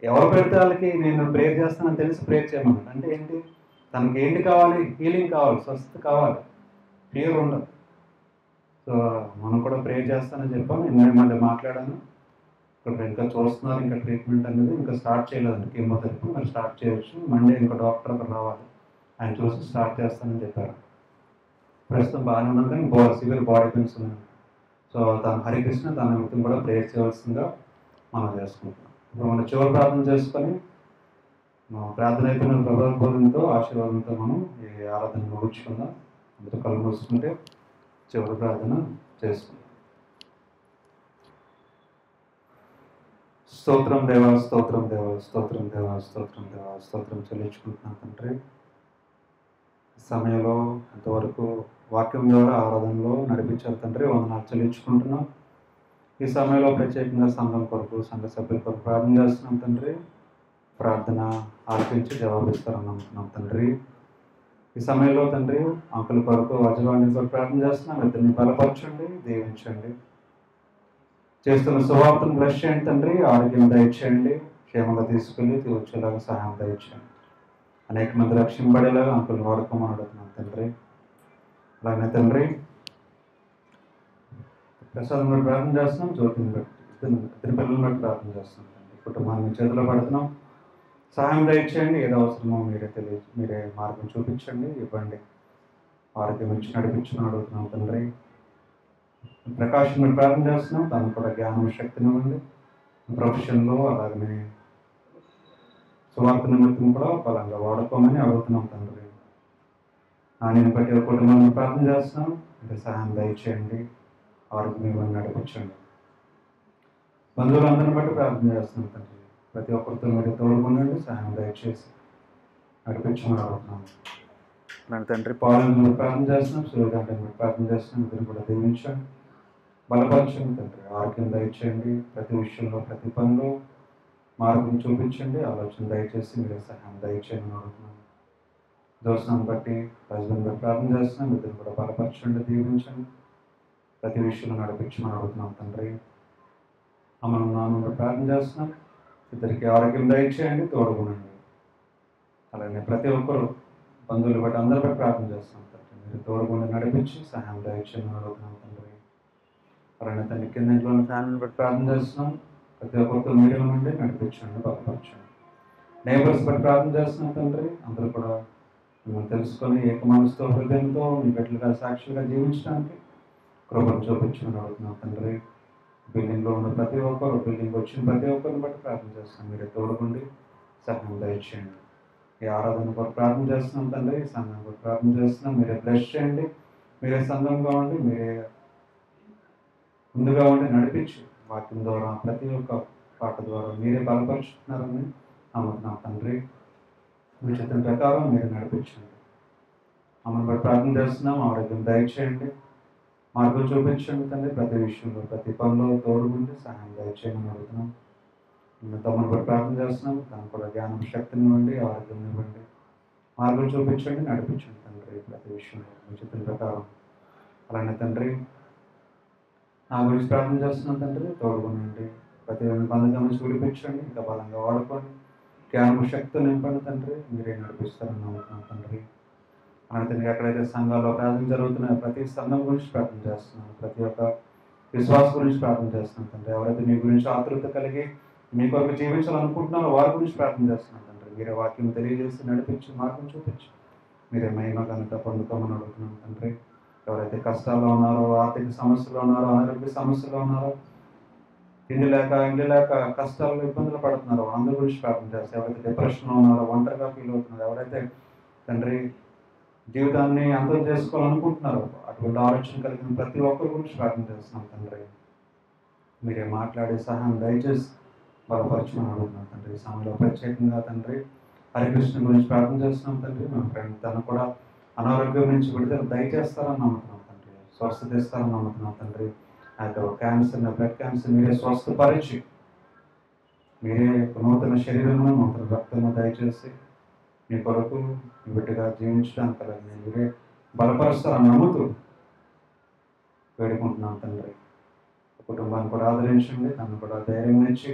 Speaker 2: ఎవరు పెడితే వాళ్ళకి నేను ప్రేయర్ చేస్తానని తెలిసి ప్రేయర్ చేయమన్నాడు. అంటే ఏంటి, తనకి ఏంటి కావాలి, హీలింగ్ కావాలి, స్వస్థత కావాలి, ఫియర్ ఉండదు. సో మనం కూడా ప్రేయర్ చేస్తానని చెప్పాను. నేను మళ్ళీ మాట్లాడాను, ఇక్కడ ఇంకా చూస్తున్నారు, ఇంకా ట్రీట్మెంట్ అనేది ఇంకా స్టార్ట్ చేయలేదండి, కీమోథెరపీ మరి స్టార్ట్ చేయొచ్చు, మండే ఇంకా డాక్టర్ అక్కడ రావాలి, ఆయన చూసి స్టార్ట్ చేస్తానని చెప్పారు. ప్రస్తుతం బాగానే ఉన్నాం, కానీ సివియర్ బాడీ పెయిన్స్ ఉన్నాయి. సో తన హరికృష్ణ తన నిమిత్తం కూడా ప్రేయర్ చేయవలసిందిగా మనం చేసుకుంటున్నాం. ఇప్పుడు మనం చివరి ప్రార్థన చేసుకొని ప్రార్థన అయిపోయిన ప్రభుత్వంతో ఆశీర్వాదంతో మనం ఈ ఆరాధన ముగించుకుందాం. అందరూ కళ్ళు మూసుకుంటే చివరి ప్రార్థన చేసుకుందాం. స్తోత్రం దేవా, స్తోత్రం దేవా, స్తోత్రం దేవా, స్తోత్రం దేవా, స్తోత్రం చెల్లించుకుంటున్నాను తండ్రి. సమయంలో ఇంతవరకు వాక్యం ద్వారా ఆరాధనలో నడిపించారు తండ్రి, వందనాలు చెల్లించుకుంటున్నాం. ఈ సమయంలో ప్రత్యేకంగా సంఘం కొరకు, సంఘ సభ్యుల కొరకు ప్రార్థన చేస్తున్నాం తండ్రి. ప్రార్థన ఆలపించి జవాబిస్తారని నమ్ముతున్నాం తండ్రి. ఈ సమయంలో తండ్రి అంకుల కొరకు, వజ్రవాణి కొరకు ప్రార్థన చేస్తున్నాం. ఇద్దరిని బలపరచండి, దీవించండి. చేస్తున్న సువార్తను బ్లెస్ చేయండి తండ్రి. ఆరోగ్యం దయచేయండి, క్షేమంగా తీసుకెళ్ళి వచ్చేలాగా సహాయం దయచేయండి. అనేక మంది రక్షింపడేలాగా అంకుల్ని వాడుకోమని అడుగుతున్నాం తండ్రి. అలాగే తండ్రి ప్రసాదం బట్టి ప్రార్థన చేస్తున్నాం, జ్యోతిని బట్టి, ఇద్దరి పిల్లలను బట్టి ప్రార్థన చేస్తున్నాం తండ్రి. కుటుంబాన్ని చేతిలో పెడుతున్నాం, సహాయం దయచేయండి. ఏదో అవసరమో మీరే మార్గం చూపించండి, ఇవ్వండి, ఆరోగ్యం ఇచ్చి నడిపించమని అడుగుతున్నాం తండ్రి. ప్రకాశం బట్టి ప్రార్థన చేస్తున్నాం, తనకు కూడా జ్ఞానం శక్తిని ఇవ్వండి ప్రొఫెషన్లో, అలాగనే సువార్త నిమిత్తం కూడా బలంగా వాడుకోమని అడుగుతున్నాం తండ్రి. నేను బట్టి ఒక కుటుంబాన్ని ప్రార్థన చేస్తున్నాం, అంటే సహాయం దయచేయండి, ఆరోగ్యం ఇవ్వండి, నడిపించండి. బంధువులందరిని బట్టి ప్రార్థన చేస్తున్నాం తండ్రి. ప్రతి ఒక్కరితో మీరు తోడుకుండండి, సహాయం దయచేసి నడిపించమని అడుగుతున్నాం. నేను తండ్రి పాలన ప్రార్థన చేస్తున్నాం, సూర్యకాంతం ప్రార్థన చేస్తున్నాం, ఇద్దరు కూడా దీవించండి. బలపరచండి తండ్రి. ఆరోగ్యం దయచేయండి. ప్రతి విషయంలో ప్రతి పనిలో మార్గం చూపించండి. ఆలోచన దయచేసి మీరు సహాయం దయచేయండి అడుగుతున్నాను. దోషాన్ని బట్టి హస్బెండ్ బట్టి ప్రార్థన చేస్తున్నాం. ఇద్దరు కూడా బలపరచండి, దీవించండి, ప్రతి విషయంలో నడిపించమని అడుగుతున్నాం తండ్రి. అమ్మను నాన్న బట్టి ప్రార్థన చేస్తున్నాం. ఇద్దరికి ఆరోగ్యం దయచేయండి, తోడుగునండి. అలాగే ప్రతి ఒక్కరు బంధువులు బట్టి అందరి బట్టి ప్రార్థన చేస్తున్నాం తండ్రి. మీరు తోడుగుండి నడిపించి సహాయం దయచేయమని అడుగుతున్నాం తండ్రి. అలాగే తండ్రి కింద ఇంట్లోని ఫ్యామిలీని బట్టి ప్రార్థన చేస్తున్నాం. ప్రతి ఒక్కరితో మీరు నుండి నడిపించండి, బలపరచండి. నైబర్స్ బట్టి ప్రార్థన చేస్తున్నాం తండ్రి. అందరూ కూడా మిమ్మల్ని తెలుసుకొని ఏక మనసుతో హృదయంతో మీ బిడ్డలుగా సాక్షులుగా జీవించడానికి కృపను చూపించమని అడుగుతున్నాం తండ్రి. బిల్డింగ్లో ఉన్న ప్రతి ఒక్కరు, బిల్డింగ్ వచ్చిన ప్రతి ఒక్కరిని బట్టి ప్రార్థన చేస్తున్నాం. మీరే తోడుగుండి సహాయం దయచేయండి. ఈ ఆరాధన కూడా ప్రార్థన చేస్తున్నాం తండ్రి. ఈ సంఘం కూడా ప్రార్థన చేస్తున్నాం. మీరే బ్లెస్ చేయండి. మీరే సంఘంగా ఉండి, మీరే ముందుగా ఉండి నడిపించి వాక్యం ద్వారా ప్రతి ఒక్క పాట ద్వారా మీరే బలపరుచుతున్నారని నమ్ముతున్నాం తండ్రి. మీ చిత్రం ప్రకారం మీరు నడిపించండి. అమ్మని బట్టి ప్రార్థన చేస్తున్నాం. ఆరోగ్యం దయచేయండి, మార్గం చూపించండి తండ్రి. ప్రతి విషయంలో ప్రతి పనిలో తోడుగుండి సహాయం దయచేయమని అడుగుతున్నాం. మేము తమను బట్టి ప్రార్థన చేస్తున్నాం. తను కూడా జ్ఞానం శక్తిని ఇవ్వండి, ఆరోగ్యం ఇవ్వండి, మార్గం చూపించండి, నడిపించండి తండ్రి. ప్రతి విషయంలో మీ చిత్రం ప్రకారం. అలానే తండ్రి నా గురించి ప్రార్థన చేస్తున్నాం తండ్రి. తోడుగునండి, ప్రతి బంధుగా నుంచి విడిపించండి, ఇంకా బలంగా వాడుకోండి, జ్ఞానం శక్తి నింపండి తండ్రి. మీరే నడిపిస్తారని నమ్ముతున్నాం తండ్రి. అలానే తండ్రి ఎక్కడైతే సంఘాల్లో ప్రార్థన జరుగుతున్నాయో ప్రతి సంఘం గురించి ప్రార్థన చేస్తున్నాను. ప్రతి ఒక్క విశ్వాసం గురించి ప్రార్థన చేస్తున్నాను తండ్రి. ఎవరైతే మీ గురించి ఆతృత కలిగి మీ కొరకు జీవించాలనుకుంటున్నారో వారి గురించి ప్రార్థన చేస్తున్నాను తండ్రి. మీరే వాక్యం తెలియజేసి నడిపించి మార్గం చూపించి మీరే మహిమ ఘనత పొందుకోమని అడుగుతున్నాను తండ్రి. ఎవరైతే కష్టాల్లో ఉన్నారో, ఆర్థిక సమస్యలు ఉన్నారో, అనారోగ్య సమస్యలు ఉన్నారో, ఇంటి లేక కష్టాలు ఇబ్బందులు పడుతున్నారో అందరి గురించి ప్రార్థన చేస్తారు. ఎవరైతే డిప్రెషన్లో ఉన్నారో, ఒంటరిగా ఫీల్ అవుతున్నారో, ఎవరైతే తండ్రి జీవితాన్ని అంతం చేసుకోవాలనుకుంటున్నారో అటువంటి ఆలోచన కలిగిన ప్రతి ఒక్కరి గురించి ప్రార్థన చేస్తున్నాం తండ్రి. మీరే మాట్లాడే సహాయం దయచేసి బలపరచమని అడుగుతున్నాం తండ్రి. ఈ సమయంలో ప్రత్యేకంగా తండ్రి హరికృష్ణ గురించి ప్రార్థన చేస్తున్నాం తండ్రి. మా ఫ్రెండ్ తను కూడా అనారోగ్యం నుంచి విడుదల దయచేస్తారని నమ్ముతున్నాం తండ్రి. స్వస్థత ఇస్తారని నమ్ముతున్నాం తండ్రి. అయితే క్యాన్సర్, బ్లడ్ క్యాన్సర్ మీరే స్వస్థపరిచి మీరే నూతన శరీరము, నూతన రక్తము దయచేసి మీ కొరకు మీ బిడ్డగా జీవించడానికి అలాగే మీరే బలపరుస్తారని నమ్ముతూ వేడుకుంటున్నాం తండ్రి. కుటుంబాన్ని కూడా ఆదరించండి, తను కూడా ధైర్యం ఇచ్చి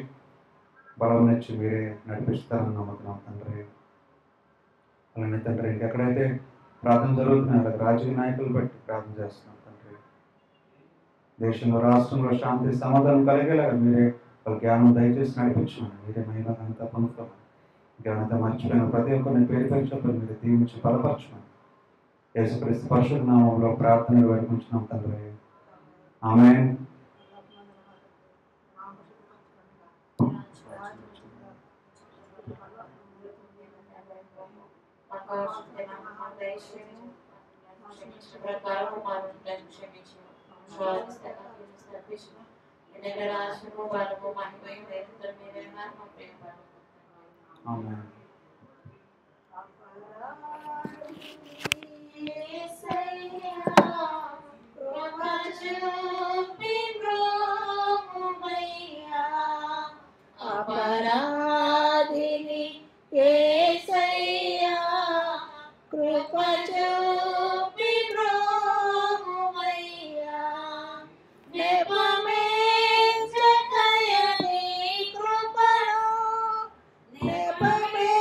Speaker 2: బలం ఇచ్చి మీరే నడిపిస్తారని నమ్ముతున్నాం తండ్రి. అలానే తండ్రి ఇంకెక్కడైతే ప్రార్థన జరుగుతున్నాయి అలాగే రాజకీయ నాయకులు బట్టి ప్రార్థన చేస్తున్నాం తండ్రి. దేశంలో, రాష్ట్రంలో శాంతి సమాధానం కలిగేలాగా మీరే వాళ్ళ జ్ఞానం దయచేసి నడిపించమని మీరే మహిమ ఘనత పొందుతామని, జ్ఞానత మర్చిపోయిన ప్రతి ఒక్కరిని పేరు పేరు చెప్పని మీరు దీవించి బలపరచమని యేసుక్రీస్తు పరిశుద్ధ నామములో ప్రార్థనలు వేడుకుంటున్నాం తండ్రి. ఆమేన్. ఆమేన్.
Speaker 1: అపరాధిని యేసయ్యా కృప చూపి బ్రోమయ్యా నెపమేంచకయని కృపను నెపమే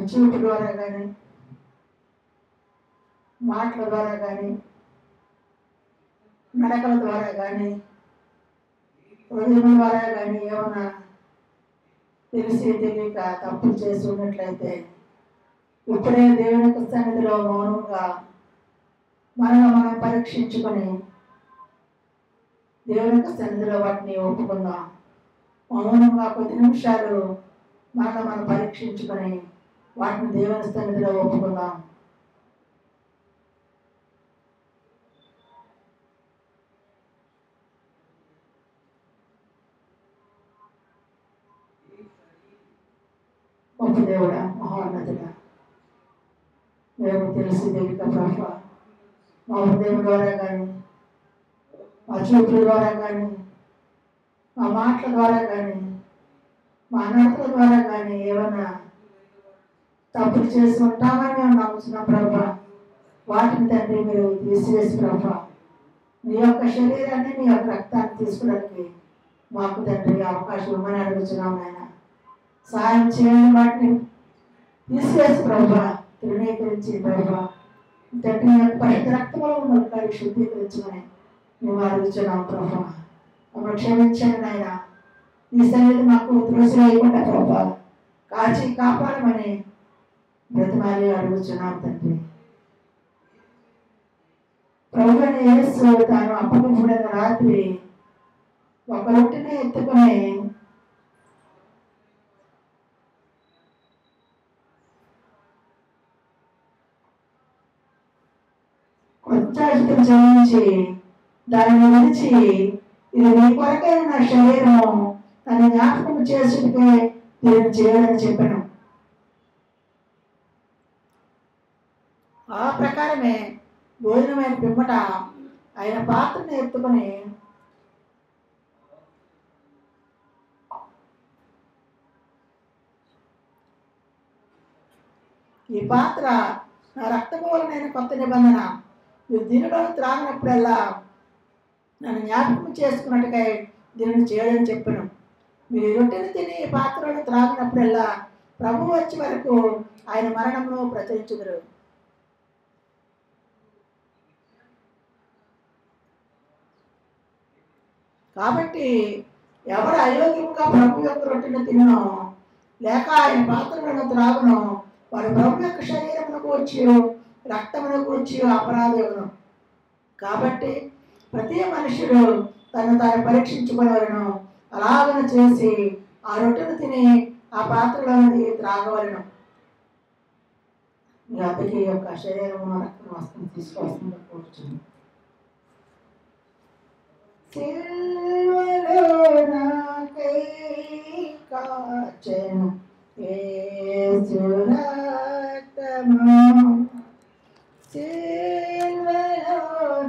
Speaker 1: అది చూపు ద్వారా కానీ, మాటల ద్వారా కానీ, నడకల ద్వారా కానీ, హృదయం ద్వారా కానీ ఏమైనా తెలిసి తెలియక తప్పులు చేసి ఉన్నట్లయితే ఇప్పుడే దేవుని యొక్క సన్నిధిలో మౌనంగా మనం పరీక్షించుకొని దేవుని యొక్క సన్నిధిలో వాటిని ఒప్పుకుందాం. మౌనంగా కొద్ది నిమిషాలు మనం పరీక్షించుకొని వాటిని దేవుని సన్నిధిలో ఒప్పుకుందాం. గొప్ప దేవుడా, మహోన్నతుడా, మేము తెలిసి తెలియక ప్రభు మా హృదయం ద్వారా కానీ, మా చూపుల ద్వారా కానీ, మా మాటల ద్వారా కానీ, మా నడతల ద్వారా కానీ ఏమైనా తప్పులు చేసి ఉంటామని మేము నమ్ముతున్నాం ప్రభా. వాటిని తండ్రి మీరు తీసివేసి ప్రభా మీ యొక్క శరీరాన్ని, మీ యొక్క రక్తాన్ని తీసుకోవడానికి మాకు తండ్రి అవకాశం ఇవ్వమని అడుగుతున్నాం. ఆయన సహాయం చేయండి. వాటిని తీసివేసి ప్రభా తృణీకరించి ప్రభా తండ్రి పరిశుద్ధ రక్తంలో ఉన్న వాటిని శుద్ధీకరించమని మేము అడుగుతున్నాం ప్రభా. మమ్మల్ని క్షమించండి ఆయన. ఈ సన్నిధి మాకు తులసి వేయకుండా ప్రభా కాచి కాపాడమని బ్రతిమాలి అడుగుతున్నాం తండ్రి. ప్రభువుని యేసు తాను అప్పగింపబడిన రాత్రి ఒక రొట్టెని ఎత్తుకొని కృతజ్ఞతలు చెల్లించి దానిని విడిచి, ఇది నీ కొరకైన నా శరీరము, దాన్ని జ్ఞాపకం చేసుకుంటే దీన్ని చేయాలని చెప్పాను. ఆ ప్రకారమే భోజనమైన పిమ్మట ఆయన పాత్రను ఎత్తుకొని ఈ పాత్ర నా రక్తమూలమైన కొత్త నిబంధన, మీరు దీనిలో త్రాగినప్పుడల్లా నన్ను జ్ఞాపకం చేసుకున్నట్టుగా దీనిని చేయడం చెప్పాను. మీరు రొట్టెని తిని పాత్రలను త్రాగినప్పుడల్లా ప్రభు వచ్చే వరకు ఆయన మరణంలో ప్రచురించుదురు. కాబట్టి ఎవరు అయోగ్యంగా ప్రభు యొక్క రొట్టెను తినో లేక ఆయన పాత్రలను త్రాగునో వారు ప్రభు యొక్క శరీరమునకు వచ్చి రక్తమునకు వచ్చి అపరాధులను. కాబట్టి ప్రతి మనుషుడు తను తాను పరీక్షించుకోవలను, అలాగను చేసి ఆ రొట్టెను తిని ఆ పాత్రలోని త్రాగవలను. మీ అతకి యొక్క శరీరము రక్తం వస్తుంది తీసుకోవాల్సింది కూర్చుంది. సిల్వలో నాకై కాచెను యేసు రక్తము, సిల్వలో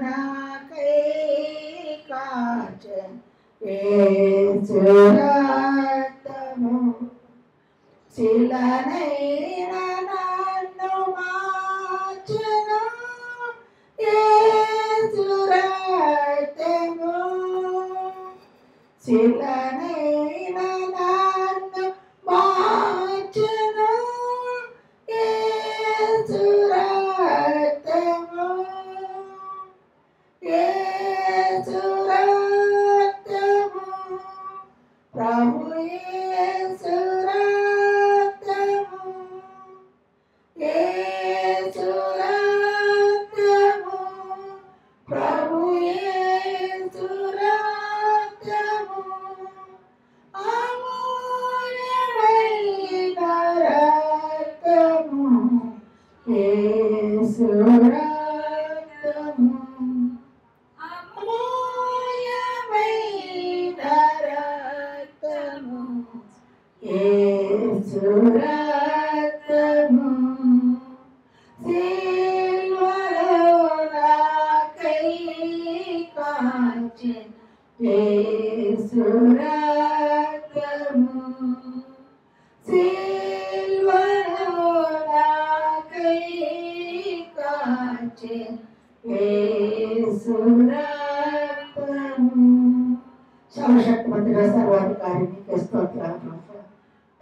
Speaker 1: నాకై కాచెను యేసు రక్తము, శిలనైన నన్ను మార్చెను యేసు రక్తము, శిలనైన నన్ను మార్చెను యేసు రక్తము, యేసు రక్తము, ప్రభు యేసు రక్తము, యేసు రక్తము, ప్రభు యేసు రక్తము, అమూల్యమైన రక్తము, యేసు రక్తము, అమూల్యమైన రక్తము, యేసు రక్తము, సిల్వలో నాకై కాచెను యేసు రక్తము, సిల్వలో నాకై కాచెను యేసు రక్తము. సర్వశక్తిమంతుడా, సర్వాధికారి నీకే స్తోత్రాలు ప్రభు.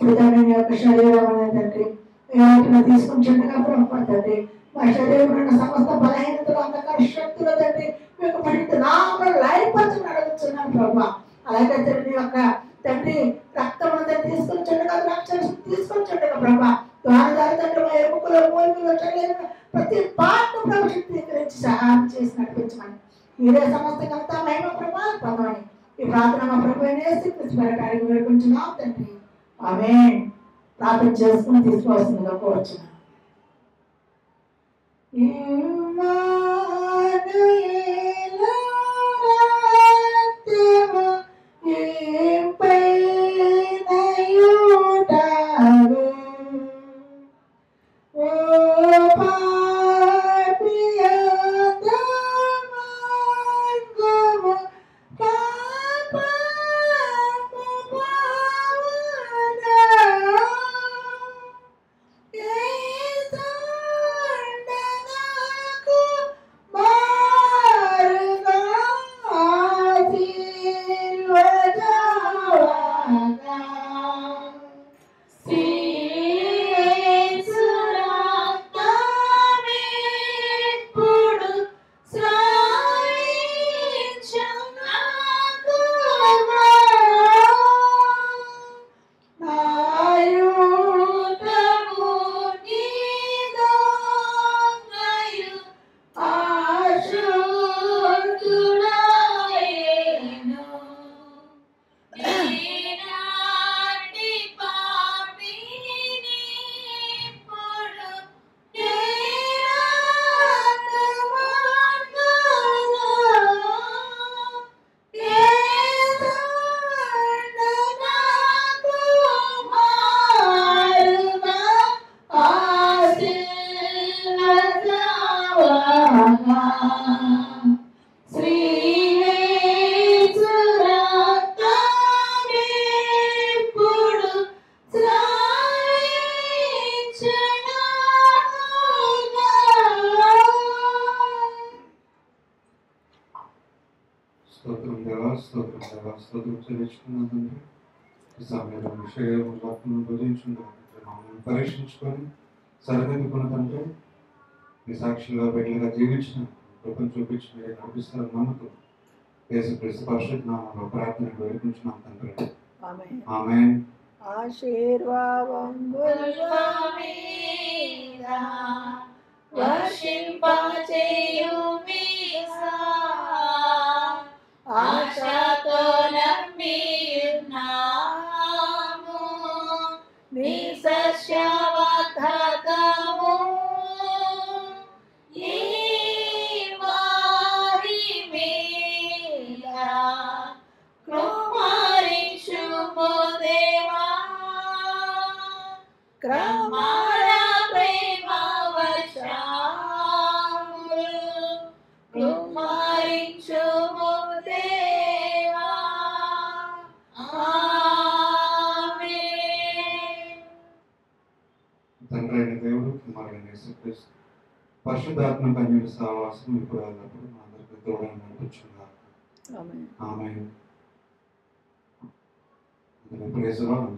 Speaker 1: ఇప్పుడు తండ్రి నీ యొక్క శరీరం తండ్రి ఏమైనా తీసుకుంటుండగా ప్రభు తండ్రి మా శరీరంలో సమస్త బలహీనతలు అంధకార శక్తులు తండ్రి మీ యొక్క పరిమిత నామములో లయపరచమని అడుగుతున్నాను ప్రభు. అలాగే తండ్రి యొక్క తండ్రి రక్తం అంతా తీసుకొచ్చుండగా రక్షణ తీసుకొచ్చుండగా ప్రభా ద్వారా తండ్రి మా ఎముకలో మూలికలో శరీరంలో ప్రతి పాటను ప్రభు శక్తీకరించి సహాయం చేసి నడిపించమని మీరే సమస్త ఘనత మహిమ ప్రభావం పొందమని ఈ ప్రార్థన మా ప్రభు యేసుక్రీస్తు వేడుకుంటున్నాం తండ్రి. ఆమేన్. ప్రార్థన చేసుకుని తీసుకోవాల్సిందిగా కోరుచున్నాను.
Speaker 3: స్తోత్రం దేవా, స్తోత్రం దేవా, స్తోత్రం చెల్లించుకున్నానండి. ఈ సమయంలో విషయం మమ్మల్ని పరీక్షించుకొని సరిదిద్దుకున్న తండ్రి మీ సాక్షిగా బిడ్డలుగా జీవించిన కృపను చూపించి మీరు నడిపిస్తారని నమ్ముతూ యేసుక్రీస్తు పరిశుద్ధ నామములో ప్రార్థన వేడుకుంటున్నాం తండ్రి. ఆమేన్.
Speaker 4: ఆశతో నమ్మియున్నాము నీ సత్యవాగ్దానము ఈ వారి మీద కృపారించుము దేవా. క్రమార ప్రేమ వర్షములు కుమారించుము దేవా. ఆమేన్.
Speaker 3: తండ్రి అయిన దేవుడు, కుమారుడైన యేసుక్రీస్తు పరిశుద్ధాత్మ కన్యక సహవాసం ఇప్పుడు అన్నప్పుడు మా అందరికీ తోడని నడిపించుగాక. ఆమేన్. Praise the lord.